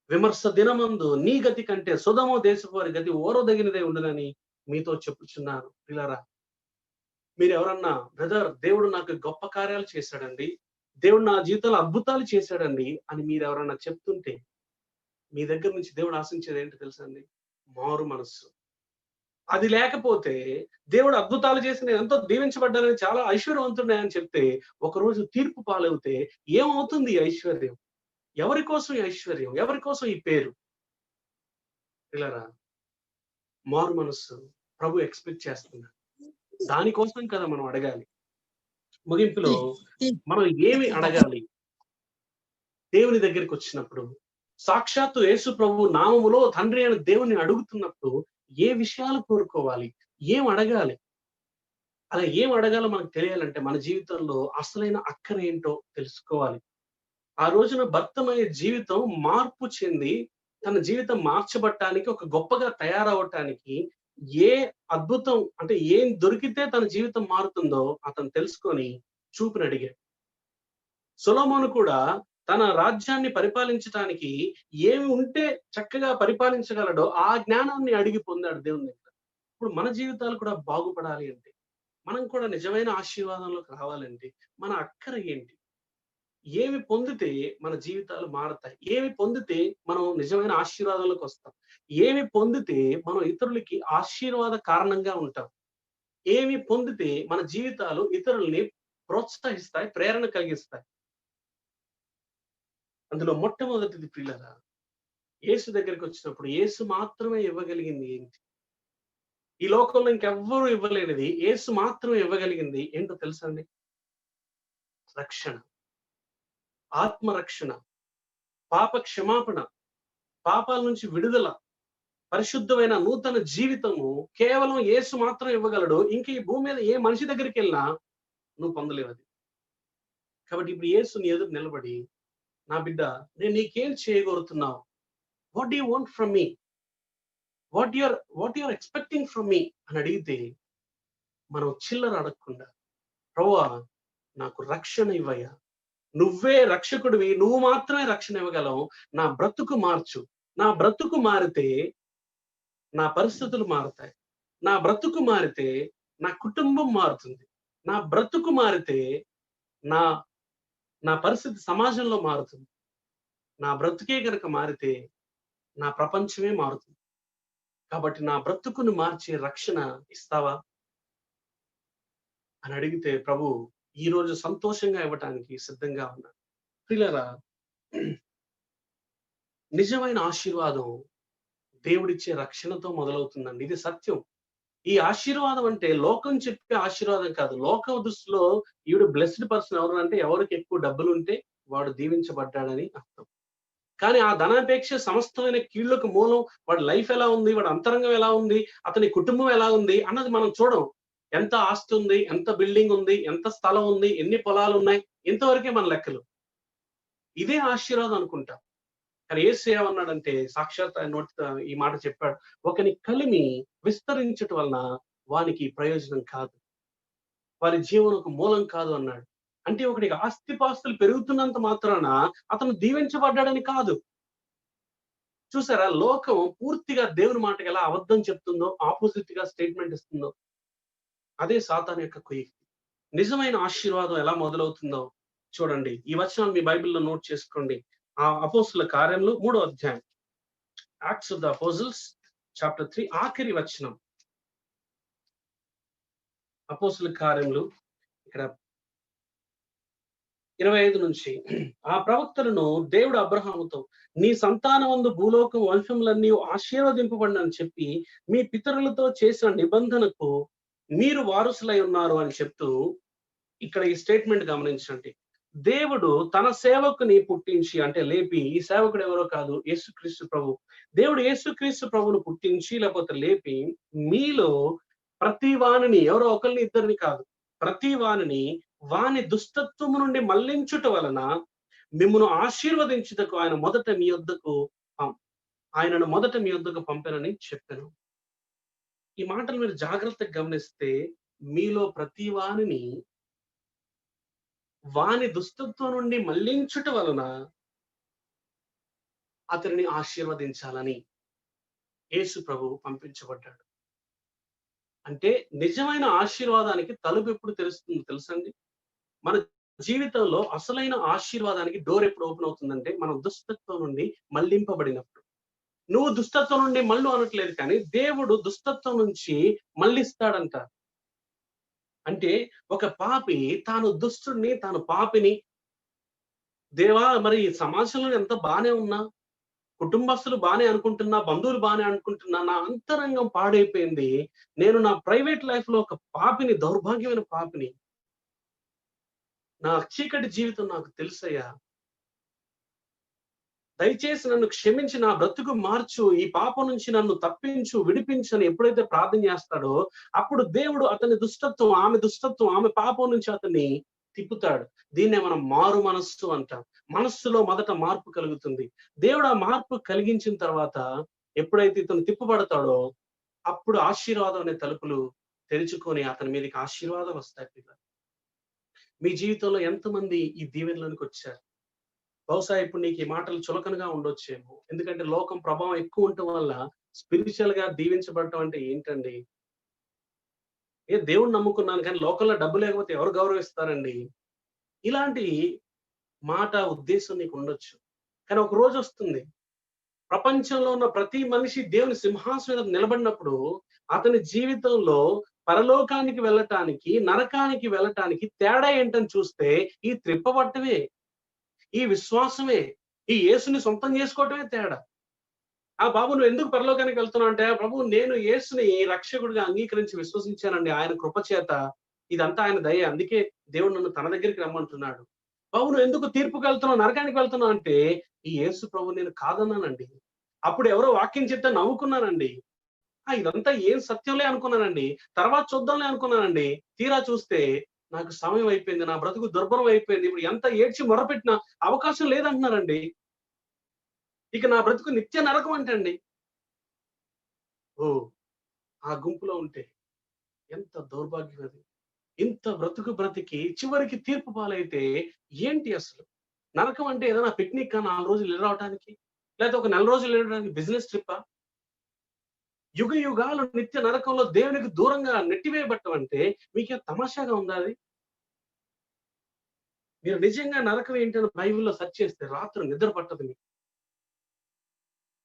విమర్శ దినమందు నీ గతి కంటే సొదొమ దేశపు వారి గతి ఓరదగినదే ఉండునని మీతో చెప్పుచున్నాను. పిల్లరా, మీరు ఎవరన్నా బ్రదర్ దేవుడు నాకు గొప్ప కార్యాలు చేశాడండి, దేవుడు నా జీవితంలో అద్భుతాలు చేశాడండి అని మీరు ఎవరన్నా చెప్తుంటే మీ దగ్గర నుంచి దేవుడు ఆశించేది ఏంటో తెలుసా అండి? మారు మనస్సు. అది లేకపోతే దేవుడు అద్భుతాలు చేసి నేను ఎంతో దీవించబడ్డానని, చాలా ఐశ్వర్యవంతుడని చెప్తే ఒకరోజు తీర్పు పాలవుతే ఏమవుతుంది ఈ ఐశ్వర్యం? ఎవరి కోసం ఈ ఐశ్వర్యం? ఎవరి కోసం ఈ పేరు? పిల్లరా, మారు మనస్సు ప్రభు ఎక్స్పెక్ట్ చేస్తున్నాడు. దానికోసం కదా మనం అడగాలి. ముగింపులో మనం ఏమి అడగాలి? దేవుని దగ్గరికి వచ్చినప్పుడు, సాక్షాత్తు యేసు ప్రభు నామములో తండ్రి అయిన దేవుని అడుగుతున్నప్పుడు ఏ విషయాలు కోరుకోవాలి? ఏం అడగాలి? అలా ఏం అడగాలో మనకు తెలియాలంటే మన జీవితంలో అసలైన అక్కర ఏంటో తెలుసుకోవాలి. ఆ రోజున భర్తమయ్యే జీవితం మార్పు చెంది తన జీవితం మార్చబట్టానికి, ఒక గొప్పగా తయారవ్వటానికి ఏ అద్భుతం అంటే ఏం దొరికితే తన జీవితం మారుతుందో అతను తెలుసుకొని చూపుని అడిగాడు. సొలొమోను కూడా తన రాజ్యాన్ని పరిపాలించటానికి ఏమి ఉంటే చక్కగా పరిపాలించగలడో ఆ జ్ఞానాన్ని అడిగి పొందాడు దేవుని దగ్గర. ఇప్పుడు మన జీవితాలు కూడా బాగుపడాలి అంటే, మనం కూడా నిజమైన ఆశీర్వాదంలోకి రావాలంటే మన అక్కర ఏంటి? ఏమి పొందితే మన జీవితాలు మారతాయి? ఏమి పొందితే మనం నిజమైన ఆశీర్వాదంలోకి వస్తాం? ఏమి పొందితే మనం ఇతరులకి ఆశీర్వాద కారణంగా ఉంటాం? ఏమి పొందితే మన జీవితాలు ఇతరుల్ని ప్రోత్సహిస్తాయి, ప్రేరణ కలిగిస్తాయి? అందులో మొట్టమొదటిది ప్రియులారా, యేసు దగ్గరికి వచ్చినప్పుడు యేసు మాత్రమే ఇవ్వగలిగింది ఏంటి? ఈ లోకంలో ఇంకెవ్వరూ ఇవ్వలేనిది యేసు మాత్రమే ఇవ్వగలిగింది ఏంటో తెలుసా అండి? రక్షణ, ఆత్మరక్షణ, పాప క్షమాపణ, పాపాల నుంచి విడుదల, పరిశుద్ధమైన నూతన జీవితము కేవలం యేసు మాత్రం ఇవ్వగలడు. ఇంక ఈ భూమి మీద ఏ మనిషి దగ్గరికెళ్ళినా నువ్వు పొందలేవది. కాబట్టి ఇప్పుడు యేసు నీ ఎదురు నిలబడి, నా బిడ్డ, నేను నీకేం చేయగోరుతున్నావు? What do you want from me? What you are expecting from me అని అడిగితే, మనం చిల్లర అడగకుండా, ప్రభువా నాకు రక్షణ ఇవ్వయ్యా. నువ్వే రక్షకుడివి. నువ్వు మాత్రమే రక్షణ ఇవ్వగలవు. నా బ్రతుకు మార్చు. నా బ్రతుకు మారితే నా పరిస్థితులు మారుతాయి. నా బ్రతుకు మారితే నా కుటుంబం మారుతుంది. నా బ్రతుకు మారితే నా నా పరిస్థితి సమాజంలో మారుతుంది. నా బ్రతుకే గనక మారితే నా ప్రపంచమే మారుతుంది. కాబట్టి నా బ్రతుకును మార్చే రక్షణ ఇస్తావా? అని అడిగితే ప్రభు ఈరోజు సంతోషంగా ఇవ్వటానికి సిద్ధంగా ఉన్నాడు. ప్రియులారా, నిజమైన ఆశీర్వాదం దేవుడిచ్చే రక్షణతో మొదలవుతుందండి. ఇది సత్యం. ఈ ఆశీర్వాదం అంటే లోకం చెప్పే ఆశీర్వాదం కాదు. లోకం దృష్టిలో ఈవిడ బ్లెస్డ్ పర్సన్ ఎవరు అంటే, ఎవరికి ఎక్కువ డబ్బులుంటే వాడు దీవించబడ్డాడని అర్థం. కానీ ఆ ధనాపేక్ష సమస్తమైన కీళ్లకు మూలం. వాడి లైఫ్ ఎలా ఉంది, వాడి అంతరంగం ఎలా ఉంది, అతని కుటుంబం ఎలా ఉంది అన్నది మనం చూడం. ఎంత ఆస్తి ఉంది, ఎంత బిల్డింగ్ ఉంది, ఎంత స్థలం ఉంది, ఎన్ని పొలాలు ఉన్నాయి, ఇంతవరకే మన లెక్కలు. ఇదే ఆశీర్వాదం అనుకుంటాం. కానీ యేసు ఏమన్నాడంటే, సాక్షాత్ ఆయన నోటితో ఈ మాట చెప్పాడు. ఒకని కలిమి విస్తరించటం వలన వానికి ప్రయోజనం కాదు, వారి జీవనకు మూలం కాదు అన్నాడు. అంటే ఒకడికి ఆస్తిపాస్తులు పెరుగుతున్నంత మాత్రాన అతను దీవించబడ్డాడని కాదు. చూసారా, లోకం పూర్తిగా దేవుని మాటకి ఎలా అబద్ధం చెప్తుందో, ఆపోజిట్ గా స్టేట్మెంట్ ఇస్తుందో, అదే సాతాను యొక్క కుయుక్తి. నిజమైన ఆశీర్వాదం ఎలా మొదలవుతుందో చూడండి. ఈ వచనాలు మీ బైబిల్లో నోట్ చేసుకోండి. ఆ అపోస్తుల కార్యములు 3వ అధ్యాయం, acts of the apostles chapter 3 ఆఖరి వచనం. అపోస్తుల కార్యములు ఇక్కడ 25 నుంచి, ఆ ప్రవక్తలను దేవుడు అబ్రహాముతో, నీ సంతానమందు భూలోకం వంశములన్నీ ఆశీర్వదింపబడినని చెప్పి మీ పితరులతో చేసిన నిబంధనకు మీరు వారసులై ఉన్నారు అని చెప్తూ, ఇక్కడ ఈ స్టేట్మెంట్ గమనించండి. దేవుడు తన సేవకుని పుట్టించి, అంటే లేపి, ఈ సేవకుడు ఎవరో కాదు, యేసుక్రీస్తు ప్రభు. దేవుడు యేసుక్రీస్తు ప్రభువును పుట్టించి లేకపోతే లేపి, మీలో ప్రతి వానిని, ఎవరో ఒకరిని ఇద్దరిని కాదు, ప్రతి వానిని వాని దుష్టత్వము నుండి మళ్లించుట వలన మిమ్మును ఆశీర్వదించుటకు ఆయనను మొదట మీ యొద్దకు పంపెనని చెప్పాను. ఈ మాటలు మీరు జాగ్రత్తగా గమనిస్తే, మీలో ప్రతి వానిని వాని దుష్టత్వం నుండి మళ్లించుట వలన అతనిని ఆశీర్వదించాలని యేసు ప్రభువు పంపించబడ్డాడు. అంటే నిజమైన ఆశీర్వాదానికి తలుపు ఎప్పుడు తెరుస్తుందో తెలుసండి? మన జీవితంలో అసలైన ఆశీర్వాదానికి డోర్ ఎప్పుడు ఓపెన్ అవుతుందంటే, మనం దుష్టత్వం నుండి మళ్లింపబడినప్పుడు. నువ్వు దుష్టత్వం నుండి మళ్ళు అనట్లేదు, కానీ దేవుడు దుష్టత్వం నుంచి మళ్ళిస్తాడంట. అంటే ఒక పాపి తాను దుష్టుడిని, తాను పాపిని, దేవా మరి సమాజంలో ఎంత బానే ఉన్నా, కుటుంబస్తులు బానే అనుకుంటున్నా, బంధువులు బానే అనుకుంటున్నా, నా అంతరంగం పాడైపోయింది. నేను నా ప్రైవేట్ లైఫ్ లో ఒక పాపిని, దౌర్భాగ్యమైన పాపిని. నా చీకటి జీవితం నాకు తెలుసయ్యా. దయచేసి నన్ను క్షమించి నా బ్రతుకు మార్చు, ఈ పాపం నుంచి నన్ను తప్పించు, విడిపించు అని ఎప్పుడైతే ప్రార్థన చేస్తాడో, అప్పుడు దేవుడు అతని దుష్టత్వం, ఆమె పాపం నుంచి అతన్ని తిప్పుతాడు. దీన్నే మనం మారు మనస్సు అంటాం. మనస్సులో మొదట మార్పు కలుగుతుంది. దేవుడు ఆ మార్పు కలిగించిన తర్వాత ఎప్పుడైతే ఇతను తిప్పబడతాడో అప్పుడు ఆశీర్వాదం అనే తలుపులు తెరుచుకొని అతని మీదకి ఆశీర్వాదాలు వస్తాయి పిల్లలు. మీ జీవితంలో ఎంతమంది ఈ దీవెనలోనికొచ్చారు? బహుశా ఇప్పుడు నీకు ఈ మాటలు చులకనగా ఉండొచ్చేమో. ఎందుకంటే లోకం ప్రభావం ఎక్కువ ఉండటం వల్ల స్పిరిచువల్‌గా దీవించబడటం అంటే ఏంటండి? దేవుడిని నమ్ముకున్నాను కానీ లోకంలో డబ్బు లేకపోతే ఎవరు గౌరవిస్తారండి? ఇలాంటి మాట, ఉద్దేశం నీకుండొచ్చు. కానీ ఒక రోజొస్తుంది. ప్రపంచంలో ఉన్న ప్రతి మనిషి దేవుని సింహాసనం మీద నిలబడినప్పుడు, అతని జీవితంలో పరలోకానికి వెళ్ళటానికి, నరకానికి వెళ్ళటానికి తేడా ఏంటని చూస్తే, ఈ త్రిప్పబట్టమే, ఈ విశ్వాసమే, ఈ యేసుని సొంతం చేసుకోవటమే తేడా. బాబు నువ్వెందుకు పరలోకానికి వెళ్తున్నావు అంటే, ప్రభు నేను యేసుని రక్షకుడిగా అంగీకరించి విశ్వసించానండి. ఆయన కృప చేత. ఇదంతా ఆయన దయ. అందుకే దేవుడు నన్ను తన దగ్గరికి రమ్మంటున్నాడు. బాబు నువ్వెందుకు తీర్పుకెళ్తున్నావు, నరకానికి వెళ్తున్నావు అంటే, ఈ యేసు ప్రభువు నేను కాదన్నానండి. అప్పుడు ఎవరో వాక్యం చెప్తే నవ్వుకున్నానండి. ఇదంతా ఏం సత్యంలే అనుకున్నానండి. తర్వాత చూద్దాంలే అనుకున్నానండి. తీరా చూస్తే నాకు సమయం అయిపోయింది. నా బ్రతుకు దుర్భరం అయిపోయింది. ఇప్పుడు ఎంత ఏడ్చి మొరపెట్టినా అవకాశం లేదంటున్నారండి. ఇక నా బ్రతుకు నిత్య నరకం అంటండి. ఓహ్! ఆ గుంపులో ఉంటే ఎంత దౌర్భాగ్యం అది. ఇంత బ్రతుకు బ్రతికి చివరికి తీర్పు పాలైతే ఏంటి అసలు? నరకం అంటే ఏదైనా పిక్నికా 4 రోజులు ఎళ్లి రావటానికి? లేతే ఒక నెల రోజులు ఎళ్ళడానికి బిజినెస్ ట్రిప్పా? యుగ యుగాలు నిత్య నరకంలో దేవునికి దూరంగా నెట్టివేయబట్టం అంటే మీకేం తమాషాగా ఉందా అది? మీరు నిజంగా నరకం ఏంటని బైబిల్‌లో సెర్చ్ చేస్తే రాత్రి నిద్ర పట్టదు మీకు.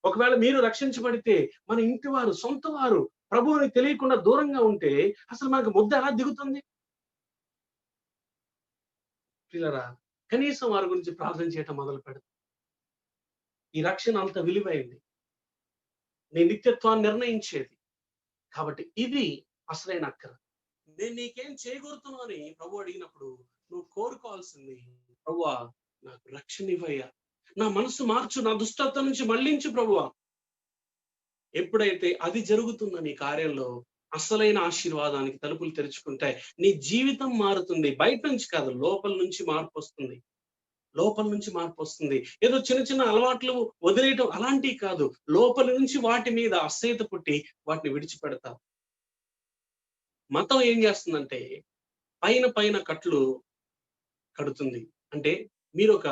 ఒకవేళ మీరు రక్షించబడితే మన ఇంటి వారు, సొంత వారు ప్రభువుని తెలియకుండా దూరంగా ఉంటే అసలు మనకు ముద్ద ఎలా దిగుతుంది? ప్రియులారా, కనీసం వారి గురించి ప్రార్థన చేయటం మొదలుపెడదాం. ఈ రక్షణ అంత విలువైంది. నీ నిత్యత్వాన్ని నిర్ణయించేది. కాబట్టి ఇది అసలైన అక్కర. నేను నీకేం చేయగోరుతున్నావు అని ప్రభువు అడిగినప్పుడు నువ్వు కోరుకోవాల్సింది, ప్రభువా నాకు రక్షణ ఇవ్వయ్యా. నా మనసు మార్చు, నా దుష్టత్వం నుంచి మళ్ళించు ప్రభువా. ఎప్పుడైతే అది జరుగుతుందో నీ కార్యంలో అసలైన ఆశీర్వాదానికి తలుపులు తెరుచుకుంటాయి. నీ జీవితం మారుతుంది. బయట నుంచి కాదు, లోపల నుంచి మార్పొస్తుంది. లోపల నుంచి మార్పొస్తుంది. ఏదో చిన్న చిన్న అలవాట్లు వదిలేయటం అలాంటివి కాదు. లోపల నుంచి వాటి మీద అసహ్యత పుట్టి వాటిని విడిచిపెడతావు. మతం ఏం చేస్తుందంటే పైన పైన కట్లు కడుతుంది. అంటే మీరొక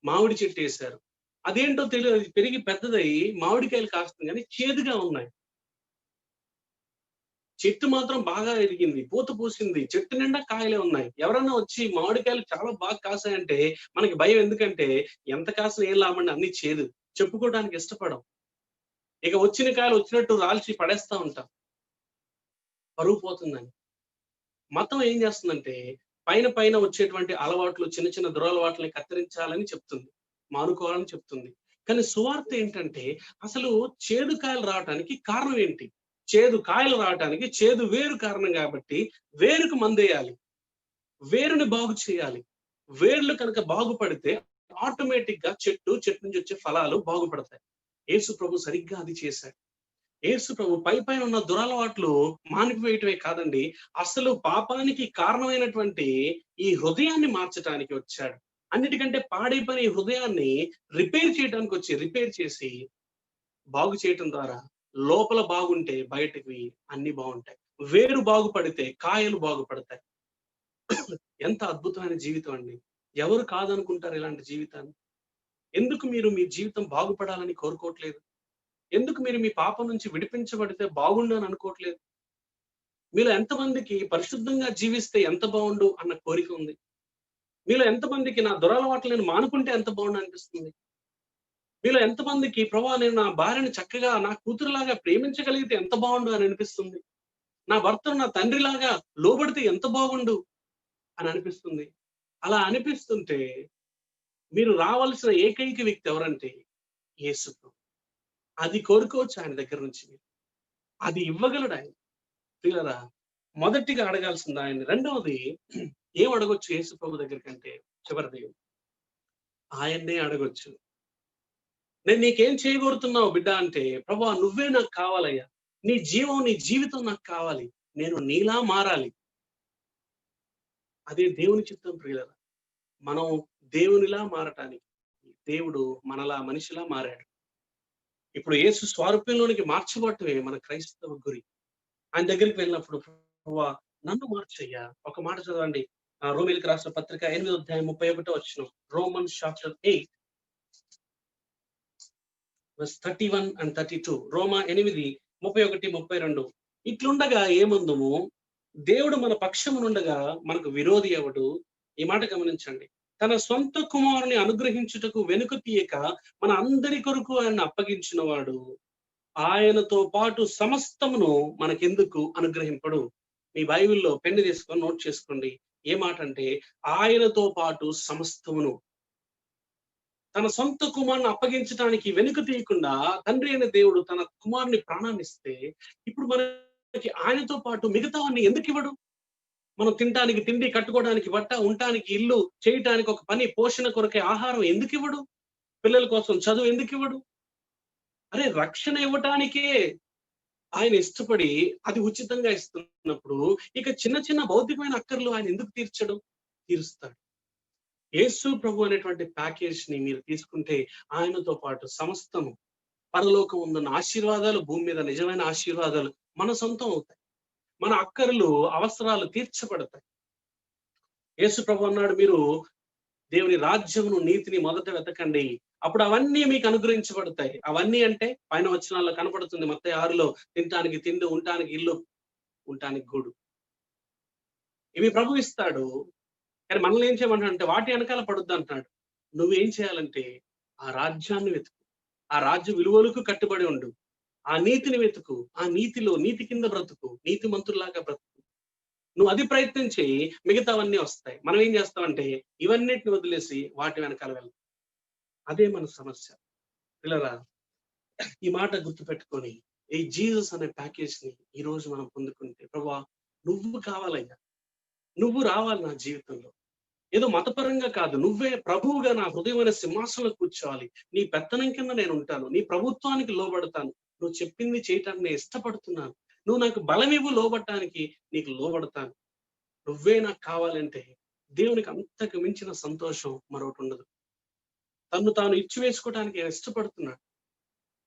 మామిడి చెట్టేశారు. అదేంటో తెలియదు. అది పెరిగి పెద్దదై మామిడికాయలు కాస్తుంది గానీ చేదుగా ఉన్నాయి. చెట్టు మాత్రం బాగా ఎదిగింది. పూత పూసింది. చెట్టు నిండా కాయలే ఉన్నాయి. ఎవరన్నా వచ్చి మామిడికాయలు చాలా బాగా కాసాయంటే మనకి భయం. ఎందుకంటే ఎంత కాసినా ఏం లాభమండి అన్నీ చేదు. చెప్పుకోవడానికి ఇష్టపడం. ఇక వచ్చిన కాయలు వచ్చినట్టు రాల్చి పడేస్తా ఉంటాం. పరువు పోతుందని. మతం ఏం చేస్తుందంటే పైన పైన వచ్చేటువంటి అలవాట్లు, చిన్న చిన్న దురలవాట్లని కత్తిరించాలని చెప్తుంది. మానుకోవాలని చెప్తుంది. కానీ సువార్త ఏంటంటే అసలు చేదు కాయలు రావటానికి కారణం ఏంటి? చేదు కాయలు రావటానికి చేదు వేరు కారణం కాబట్టి వేరుకు మందేయాలి. వేరుని బాగు చేయాలి. వేర్లు కనుక బాగుపడితే ఆటోమేటిక్‌గా చెట్టు నుంచి వచ్చే ఫలాలు బాగుపడతాయి. యేసు ప్రభు సరిగ్గా అది చేశాడు. యేసు ప్రభు పైపైన ఉన్న దురలవాట్లు మానిపివేయటమే కాదండి, అసలు పాపానికి కారణమైనటువంటి ఈ హృదయాన్ని మార్చటానికి వచ్చాడు. అన్నిటికంటే పాడైపోయిన ఈ హృదయాన్ని రిపేర్ చేసి బాగు చేయటం ద్వారా లోపల బాగుంటే బయటకి అన్ని బాగుంటాయి. వేరు బాగుపడితే కాయలు బాగుపడతాయి. ఎంత అద్భుతమైన జీవితం అండి. ఎవరు కాదనుకుంటారు ఇలాంటి జీవితాన్ని? ఎందుకు మీరు మీ జీవితం బాగుపడాలని కోరుకోవట్లేదు? ఎందుకు మీరు మీ పాపం నుంచి విడిపించబడితే బాగుండు అని అనుకోవట్లేదు? మీలో ఎంతమందికి పరిశుద్ధంగా జీవిస్తే ఎంత బావుండు అన్న కోరిక ఉంది? మీలో ఎంతమందికి నా దురలవాట్లు నేను మానుకుంటే ఎంత బావుండు అనిపిస్తుంది? మీలో ఎంతమందికి ప్రభువా నేను నా భార్యని చక్కగా నా కూతురులాగా ప్రేమించగలిగితే ఎంత బావుండు అని అనిపిస్తుంది? నా భర్తను నా తండ్రిలాగా లోబడితే ఎంత బాగుండు అని అనిపిస్తుంది? అలా అనిపిస్తుంటే మీరు రావాల్సిన ఏకైక వ్యక్తి ఎవరంటే యేసు ప్రభు. అది కోరుకోవచ్చు ఆయన దగ్గర నుంచి మీరు. అది ఇవ్వగలడు ఆయన. ప్రియులారా, మొదటిగా అడగాల్సింది ఆయన్ని. రెండవది ఏం అడగొచ్చు యేసు ప్రభు దగ్గరికంటే చివరిది ఆయన్నే అడగొచ్చు. నేను నీకేం చేయగోరుతున్నావు బిడ్డ అంటే, ప్రభువా నువ్వే నాకు కావాలయ్యా. నీ జీవితం నాకు కావాలి. నేను నీలా మారాలి. అదే దేవుని చిత్తం ప్రియులారా. మనం దేవునిలా మారటానికి దేవుడు మనలా మనిషిలా మారాడు. ఇప్పుడు యేసు స్వారూప్యంలోనికి మార్చబడటమే మన క్రైస్తవ గురి. ఆయన దగ్గరికి వెళ్ళినప్పుడు ప్రభువా నన్ను మార్చయ్యా. ఒక మాట చదవండి. రోమీయులకు రాసిన పత్రిక 8వ అధ్యాయం 31 వచనం. Romans chapter 8 verse 31 and 32. రోమా 8, 31, 32. ఇట్లుండగా ఏమందుము, దేవుడు మన పక్షమునుండగా మనకు విరోధి ఎవడు? ఈ మాట గమనించండి. తన సొంత కుమారుని అనుగ్రహించుటకు వెనుక తీయక మన అందరి కొరకు ఆయన్ని అప్పగించిన వాడు ఆయనతో పాటు సమస్తమును మనకెందుకు అనుగ్రహింపడు? మీ బైబిల్‌లో పెన్ను తీసుకొని నోట్ చేసుకోండి. ఏ మాట అంటే ఆయనతో పాటు సమస్తమును. తన సొంత కుమారుని అప్పగించడానికి వెనుక తీయకుండా తండ్రి అయిన దేవుడు తన కుమారుని ప్రాణాన్నిస్తే, ఇప్పుడు మనకి ఆయనతో పాటు మిగతావన్నీ ఎందుకివ్వడు? మనం తినటానికి తిండి, కట్టుకోవడానికి బట్ట, ఉండటానికి ఇల్లు, చేయటానికి ఒక పని, పోషణ కొరకే ఆహారం ఎందుకివ్వడు? పిల్లల కోసం చదువు ఎందుకివ్వడు? అరే రక్షణ ఇవ్వటానికే ఆయన ఇష్టపడి అది ఉచితంగా ఇస్తున్నప్పుడు, ఇక చిన్న చిన్న భౌతికమైన అక్కర్లు ఆయన ఎందుకు తీర్చడు? తీరుస్తాడు. యేసు ప్రభు అనేటువంటి ప్యాకేజ్‌ని మీరు తీసుకుంటే ఆయనతో పాటు సమస్తము పరలోకం ఉందన్న ఆశీర్వాదాలు, భూమి మీద నిజమైన ఆశీర్వాదాలు మన సొంతం అవుతాయి. మన అక్కర్లు, అవసరాలు తీర్చబడతాయి. యేసు ప్రభు అన్నాడు, మీరు దేవుని రాజ్యమును, నీతిని మొదట వెతకండి. అప్పుడు అవన్నీ మీకు అనుగ్రహించబడతాయి. అవన్నీ అంటే పైన వచనాల్లో కనపడుతుంది మత్తయి 6లో తినటానికి తిండి, ఉండటానికి ఇల్లు, ఉండటానికి గూడు. ఇవి ప్రభు ఇస్తాడు. కానీ మనల్ని ఏం చేయమంటాడంటే వాటి వెనకాల పడొద్దంటున్నాడు. నువ్వేం చేయాలంటే ఆ రాజ్యాన్ని వెతుకు. ఆ రాజ్య విలువలకు కట్టుబడి ఉండు. ఆ నీతిని వెతుకు. ఆ నీతిలో నీతి కింద బ్రతుకు. నీతిమంతుల్లాగా బ్రతుకు. నువ్వు అది ప్రయత్నం చెయ్యి, మిగతావన్నీ వస్తాయి. మనం ఏం చేస్తామంటే ఇవన్నిటిని వదిలేసి వాటి వెనకాల వెళ్తాం. అదే మన సమస్య. పిల్లరా, ఈ మాట గుర్తుపెట్టుకొని ఈ జీసస్ అనే ప్యాకేజ్‌ని ఈరోజు మనం పొందుకుంటే, ప్రభువా నువ్వు కావాలయ్యా. నువ్వు రావాలి నా జీవితంలో. ఏదో మతపరంగా కాదు. నువ్వే ప్రభువుగా నా హృదయమైన సింహాసనంలో కూర్చోవాలి. నీ పెత్తనం కింద నేనుంటాను. నీ ప్రభుత్వానికి లోబడతాను. నువ్వు చెప్పింది చేయటానికి నేను ఇష్టపడుతున్నాను. నువ్వు నాకు బలమివ్వు లోబడటానికి నీకు లోబడతాను. నువ్వే నాకు కావాలంటే దేవునికి అంతకు మించిన సంతోషం మరొకటుండదు. తన్ను తాను ఇచ్చివేసుకోవటానికి ఆయన ఇష్టపడుతున్నాడు.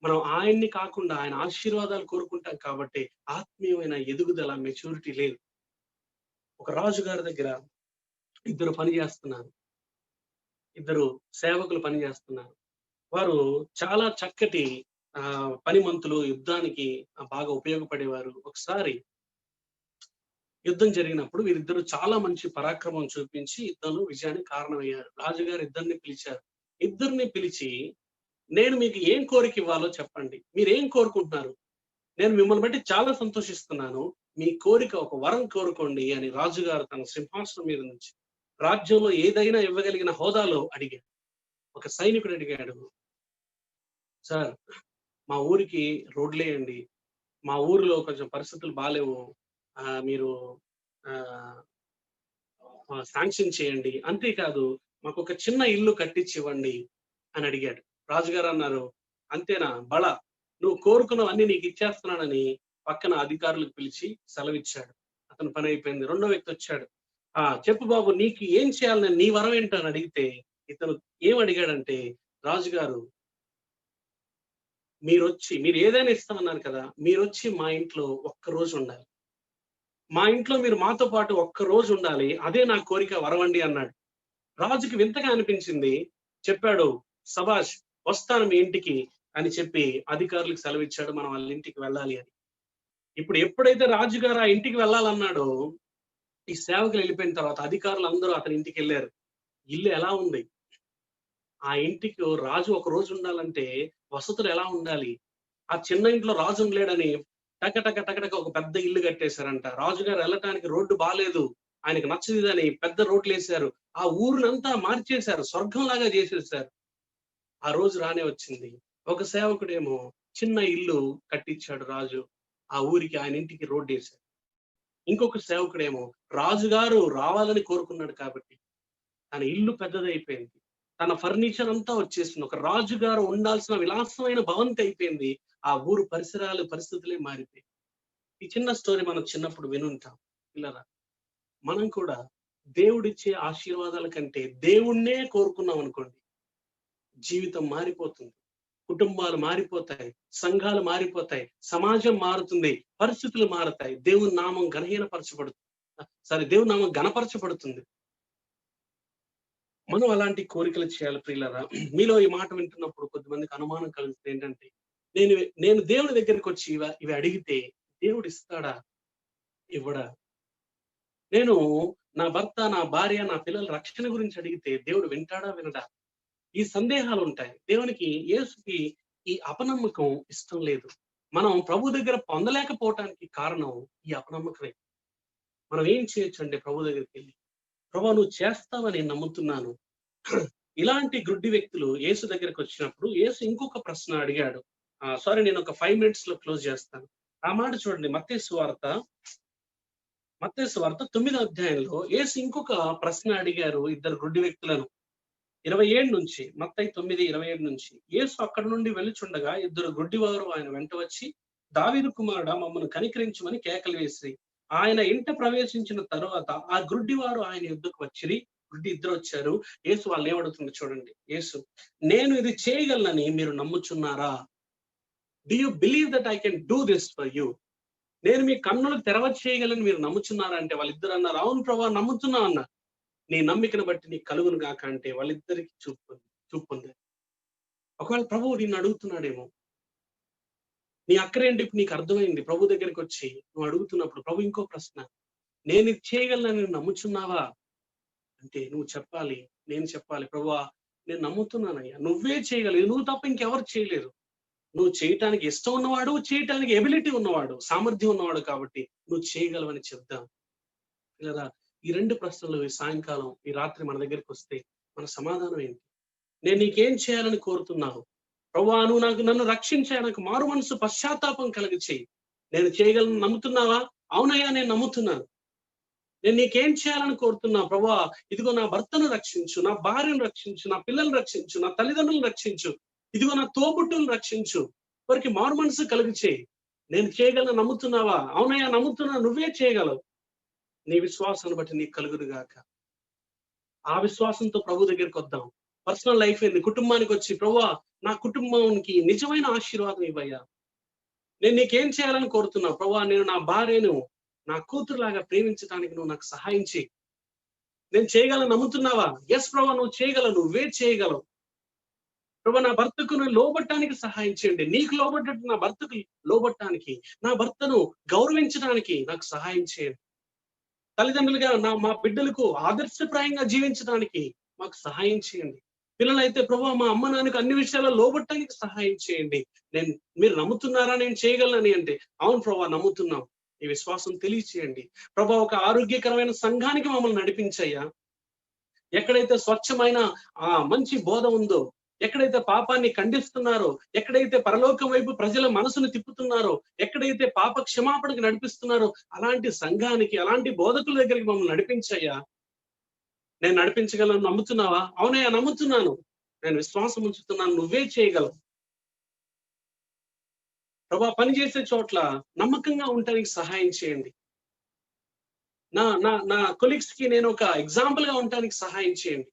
మనం ఆయన్ని కాకుండా ఆయన ఆశీర్వాదాలు కోరుకుంటాం కాబట్టి ఆత్మీయమైన ఎదుగుదల, మెచ్యూరిటీ లేదు. ఒక రాజు గారి దగ్గర ఇద్దరు పని చేస్తున్నారు. ఇద్దరు సేవకులు పని చేస్తున్నారు. వారు చాలా చక్కటి పనిమంతులు, యుద్ధానికి బాగా ఉపయోగపడేవారు. ఒకసారి యుద్ధం జరిగినప్పుడు వీరిద్దరూ చాలా మంచి పరాక్రమం చూపించి యుద్ధంలో విజయానికి కారణమయ్యారు. రాజుగారు ఇద్దరిని పిలిచారు. ఇద్దరిని పిలిచి, నేను మీకు ఏం కోరిక ఇవ్వాలో చెప్పండి. మీరేం కోరుకుంటున్నారు? నేను మిమ్మల్ని బట్టి చాలా సంతోషిస్తున్నాను. మీ కోరిక ఒక వరం కోరుకోండి అని రాజుగారు తన సింహాసనం మీద నుంచి రాజ్యంలో ఏదైనా ఇవ్వగలిగిన హోదాలో అడిగాడు. ఒక సైనికుడు అడిగాడు, సార్ మా ఊరికి రోడ్లేయండి. మా ఊరిలో కొంచెం పరిస్థితులు బాలేవు. మీరు ఆహ్, శాంక్షన్ చేయండి. అంతేకాదు మాకొక చిన్న ఇల్లు కట్టించివ్వండి అని అడిగాడు. రాజుగారు అన్నారు, అంతేనా బలా! నువ్వు కోరుకున్నవన్నీ నీకిచ్చేస్తున్నానని పక్కన అధికారులకు పిలిచి సెలవిచ్చాడు. అతని పని అయిపోయింది. రెండో వ్యక్తి వచ్చాడు. చెప్పు బాబు నీకు ఏం చేయాలి? నేను నీ వరం ఏంటి అని అడిగితే ఇతను ఏం అడిగాడంటే, రాజుగారు మీరు ఏదైనా ఇస్తామన్నారు కదా! మీరొచ్చి మా ఇంట్లో ఒక్కరోజు ఉండాలి. మా ఇంట్లో మీరు మాతో పాటు ఒక్కరోజు ఉండాలి. అదే నా కోరిక వరమండి అన్నాడు. రాజుకి వింతగా అనిపించింది. చెప్పాడు, "సబాష్! వస్తాను మీ ఇంటికి" అని చెప్పి అధికారులకు సెలవిచ్చాడు. మనం వాళ్ళ ఇంటికి వెళ్ళాలి అని. ఇప్పుడు ఎప్పుడైతే రాజుగారు ఆ ఇంటికి వెళ్ళాలన్నాడో, ఈ సేవకులు వెళ్ళిపోయిన తర్వాత అధికారులందరూ అతని ఇంటికెళ్లారు. ఇల్లు ఎలా ఉంది? ఆ ఇంటికి రాజు ఒక రోజు ఉండాలంటే వసతులు ఎలా ఉండాలి? ఆ చిన్న ఇంట్లో రాజు ఉండలేడని టక ఒక పెద్ద ఇల్లు కట్టేశారంట. రాజుగారు వెళ్ళటానికి రోడ్డు బాలేదు. ఆయనకి నచ్చలేదని పెద్ద రోడ్లేశారు. ఆ ఊరినంతా మార్చేశారు. స్వర్గంలాగా చేసేశారు. ఆ రోజు రానే వచ్చింది. ఒక సేవకుడేమో చిన్న ఇల్లు కట్టించాడు రాజు. ఆ ఊరికి ఆయన ఇంటికి రోడ్డేశాడు. ఇంకొక సేవకుడేమో రాజుగారు రావాలని కోరుకున్నాడు కాబట్టి తన ఇల్లు పెద్దదైపోయింది. తన ఫర్నిచర్ అంతా వచ్చేసింది. ఒక రాజుగారు ఉండాల్సిన విలాసమైన భవంతి అయిపోయింది. ఆ ఊరు పరిసరాలు, పరిస్థితులే మారిపోయాయి. ఈ చిన్న స్టోరీ మనం చిన్నప్పుడు వినుంటాం. పిల్లరా, మనం కూడా దేవుడిచ్చే ఆశీర్వాదాల కంటే దేవుణ్ణే కోరుకున్నాం అనుకోండి, జీవితం మారిపోతుంది. కుటుంబాలు మారిపోతాయి, సంఘాలు మారిపోతాయి, సమాజం మారుతుంది, పరిస్థితులు మారతాయి. దేవుని నామం ఘనహీనపరచబడుతుంది. దేవుని నామం ఘనపరచబడుతుంది. మనం అలాంటి కోరికలు చేయాలి ప్రియులారా. మీలో ఈ మాట వింటున్నప్పుడు కొద్దిమందికి అనుమానం కలుగుతుంది ఏంటంటే, నేను నేను దేవుని దగ్గరికొచ్చి ఇవి అడిగితే దేవుడు ఇస్తాడా? ఇవ్వడా? నేను నా భర్త, నా భార్య, నా పిల్లల రక్షణ గురించి అడిగితే దేవుడు వింటాడా? వినడా? ఈ సందేహాలుంటాయి. యేసుకి ఈ అపనమ్మకం ఇష్టం లేదు. మనం ప్రభు దగ్గర పొందలేకపోవటానికి కారణం ఈ అపనమ్మకమే. మనం ఏం చేయొచ్చంటే ప్రభు దగ్గరికెళ్ళి, ప్రభువా నువ్వు చేస్తావని నేను నమ్ముతున్నాను. ఇలాంటి గుడ్డి వ్యక్తులు యేసు దగ్గరికొచ్చినప్పుడు యేసు ఇంకొక ప్రశ్న అడిగాడు. సారీ, నేను ఒక 5 మినిట్స్ లో క్లోజ్ చేస్తాను. ఆ మాట చూడండి. మత్తయి సువార్త 9వ అధ్యాయంలో యేసు ఇంకొక ప్రశ్న అడిగారు ఇద్దరు గుడ్డి వ్యక్తులను. 27 నుంచి, మత్తయి 9:27 నుంచి. యేసు అక్కడి నుండి వెళ్ళుచుండగా ఇద్దరు గుడ్డివారు ఆయన వెంట వచ్చి, దావీదు కుమారుడా మమ్మను కనికరించమని కేకలు వేసిరి. ఆయన ఇంట ప్రవేశించిన తరువాత ఆ గుడ్డివారు ఆయన యుద్ధకు వచ్చిరి. ఇద్దరు వచ్చారు. యేసు వాళ్ళని ఏమడుగుతుంది చూడండి. యేసు, నేను ఇది చేయగలనని మీరు నమ్ముచున్నారా? Do you believe that I can do this for you? నేను మీ కన్నులకు తెరవ చేయగలని మీరు నమ్ముచున్నారా అంటే వాళ్ళిద్దరు అన్నారు, అవును ప్రభువా నమ్ముతున్నా అన్నారు. నీ నమ్మికను బట్టి నీకు కలుగును గాక అంటే వాళ్ళిద్దరికి చూపు పొందారు. ఒకవేళ ప్రభువు నిన్ను అడుగుతున్నాడేమో, నీ అక్కరేంటి ఇప్పుడు నీకు అర్థమైంది. ప్రభు దగ్గరికి వచ్చి నువ్వు అడుగుతున్నప్పుడు ప్రభు ఇంకో ప్రశ్న, నేను ఇది చేయగలనని నువ్వు నమ్ముచున్నావా అంటే నువ్వు చెప్పాలి, నేను చెప్పాలి, ప్రభువా నేను నమ్ముతున్నానయ్యా, నువ్వే చేయగలవు, నువ్వు తప్ప ఇంకెవరు చేయలేరు. నువ్వు చేయటానికి ఇష్టం ఉన్నవాడు, చేయటానికి ఎబిలిటీ ఉన్నవాడు, సామర్థ్యం ఉన్నవాడు కాబట్టి నువ్వు చేయగలవని చెప్దాం. లేదా ఈ 2 ప్రశ్నలు ఈ సాయంకాలం, ఈ రాత్రి మన దగ్గరికి వస్తే మన సమాధానం ఏంటి? నేను నీకేం చేయాలని కోరుతున్నావు? ప్రభువా నువ్వు నన్ను రక్షించా, నాకు మారు మనసు పశ్చాత్తాపం కలిగచేయి. నేను చేయగలను నమ్ముతున్నావా? అవునయ్యా నేను నమ్ముతున్నాను. నేను నీకేం చేయాలని కోరుతున్నా ప్రభువా, ఇదిగో నా భర్తను రక్షించు, నా భార్యను రక్షించు, నా పిల్లల్ని రక్షించు, నా తల్లిదండ్రులను రక్షించు, ఇదిగో నా తోబుట్టులను రక్షించు, వారికి మారు మనసు కలుగచేయి. నేను చేయగలను నమ్ముతున్నావా? అవునయ్యా నమ్ముతున్నా, నువ్వే చేయగలవు. నీ విశ్వాసాన్ని బట్టి నీకు కలుగును గాక. ఆ విశ్వాసంతో ప్రభు దగ్గరికి వద్దాం. పర్సనల్ లైఫ్ ఏంది, కుటుంబానికి వచ్చి ప్రభువా నా కుటుంబానికి నిజమైన ఆశీర్వాదం ఇవ్వయ్యా. నేను నీకేం చేయాలని కోరుతున్నా ప్రభువా, నేను నా భార్యను నా కూతురులాగా ప్రేమించడానికి నువ్వు నాకు సహాయం చేయి. నేను చేయగలను నమ్ముతున్నావా? ఎస్ ప్రభువా నువ్వు చేయగలవు, నువ్వే చేయగలవు. ప్రభువా నా భర్తకు నువ్వు లోబట్టానికి సహాయం చేయండి. నీకు లోబడ్డట్టు నా భర్తకు లోబట్టానికి, నా భర్తను గౌరవించడానికి నాకు సహాయం చేయండి. తల్లిదండ్రులుగా మా బిడ్డలకు ఆదర్శప్రాయంగా జీవించడానికి మాకు సహాయం చేయండి. పిల్లలైతే ప్రభువా మా అమ్మ నాన్నకు అన్ని విషయాల్లో లోబట్టానికి సహాయం చేయండి. మీరు నమ్ముతున్నారా నేను చేయగలనని అంటే, అవును ప్రభువా నమ్ముతున్నాం. ఈ విశ్వాసం తెలియచేయండి. ప్రభువా ఒక ఆరోగ్యకరమైన సంఘానికి మమ్మల్ని నడిపించయ్యా. ఎక్కడైతే స్వచ్ఛమైన మంచి బోధ ఉందో, ఎక్కడైతే పాపాన్ని ఖండిస్తున్నారో, ఎక్కడైతే పరలోకం వైపు ప్రజల మనసును తిప్పుతున్నారో, ఎక్కడైతే పాప క్షమాపణకు నడిపిస్తున్నారో అలాంటి సంఘానికి, అలాంటి బోధకుల దగ్గరికి మమ్మల్ని నడిపించయ్యా. నేను నడిపించగలను నమ్ముతున్నావా? అవునయ్యా నమ్ముతున్నాను, నేను విశ్వాసం ఉంచుతున్నాను, నువ్వే చేయగలవు. ప్రభువా పని చేసే చోట్ల నమ్మకంగా ఉండటానికి సహాయం చేయండి. నా నా నా కొలీగ్స్ కి నేను ఒక ఎగ్జాంపుల్ గా ఉండటానికి సహాయం చేయండి.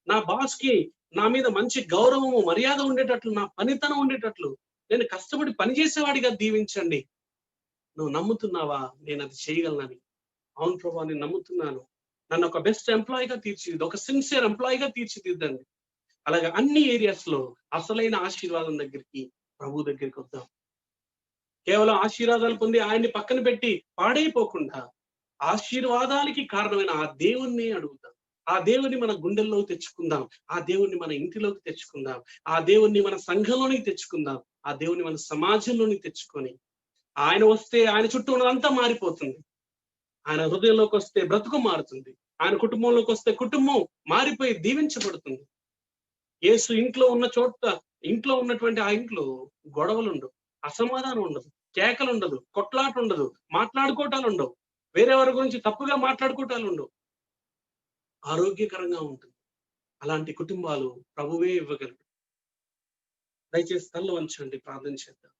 నా బాస్ కి నా మీద మంచి గౌరవము, మర్యాద ఉండేటట్లు, నా పనితనం ఉండేటట్లు నేను కష్టపడి పనిచేసేవాడిగా దీవించండి. నువ్వు నమ్ముతున్నావా నేను అది చేయగలనని? అవును ప్రభువా నేను నమ్ముతున్నాను. నన్ను ఒక బెస్ట్ ఎంప్లాయీగా తీర్చిదిద్దు, ఒక సిన్సియర్ ఎంప్లాయీగా తీర్చిదిద్దండి. అలాగే అన్ని ఏరియాస్ లో అసలైన ఆశీర్వాదం దగ్గరికి, ప్రభు దగ్గరికి వద్దాం. కేవలం ఆశీర్వాదాలు పొంది ఆయన్ని పక్కన పెట్టి పాడైపోకుండా ఆశీర్వాదాలకి కారణమైన ఆ దేవుణ్ణి అడుగుతాం. ఆ దేవుణ్ణి మన గుండెల్లో తెచ్చుకుందాం. ఆ దేవుణ్ణి మన ఇంటిలోకి తెచ్చుకుందాం. ఆ దేవుణ్ణి మన సంఘంలోనికి తెచ్చుకుందాం. ఆ దేవుణ్ణి మన సమాజంలోనికి తెచ్చుకొని ఆయన వస్తే ఆయన చుట్టూ ఉన్నదంతా మారిపోతుంది. ఆయన హృదయంలోకి వస్తే బ్రతుకు మారుతుంది. ఆయన కుటుంబంలోకి వస్తే కుటుంబం మారిపోయి దీవించబడుతుంది. యేసు ఇంట్లో ఉన్న చోట, ఇంట్లో ఉన్నటువంటి ఆ ఇంట్లో గొడవలు ఉండవు, అసమాధానం ఉండదు, కేకలు ఉండదు, కొట్లాట ఉండదు, మాట్లాడుకోవటాలు ఉండవు, వేరెవరి గురించి తప్పుగా మాట్లాడుకోవటాలు ఉండవు. ఆరోగ్యకరంగా ఉంటుంది. అలాంటి కుటుంబాలు ప్రభువే ఇవ్వగలరు. దయచేసి తల్ల వంచండి, ప్రార్థన చేద్దాం.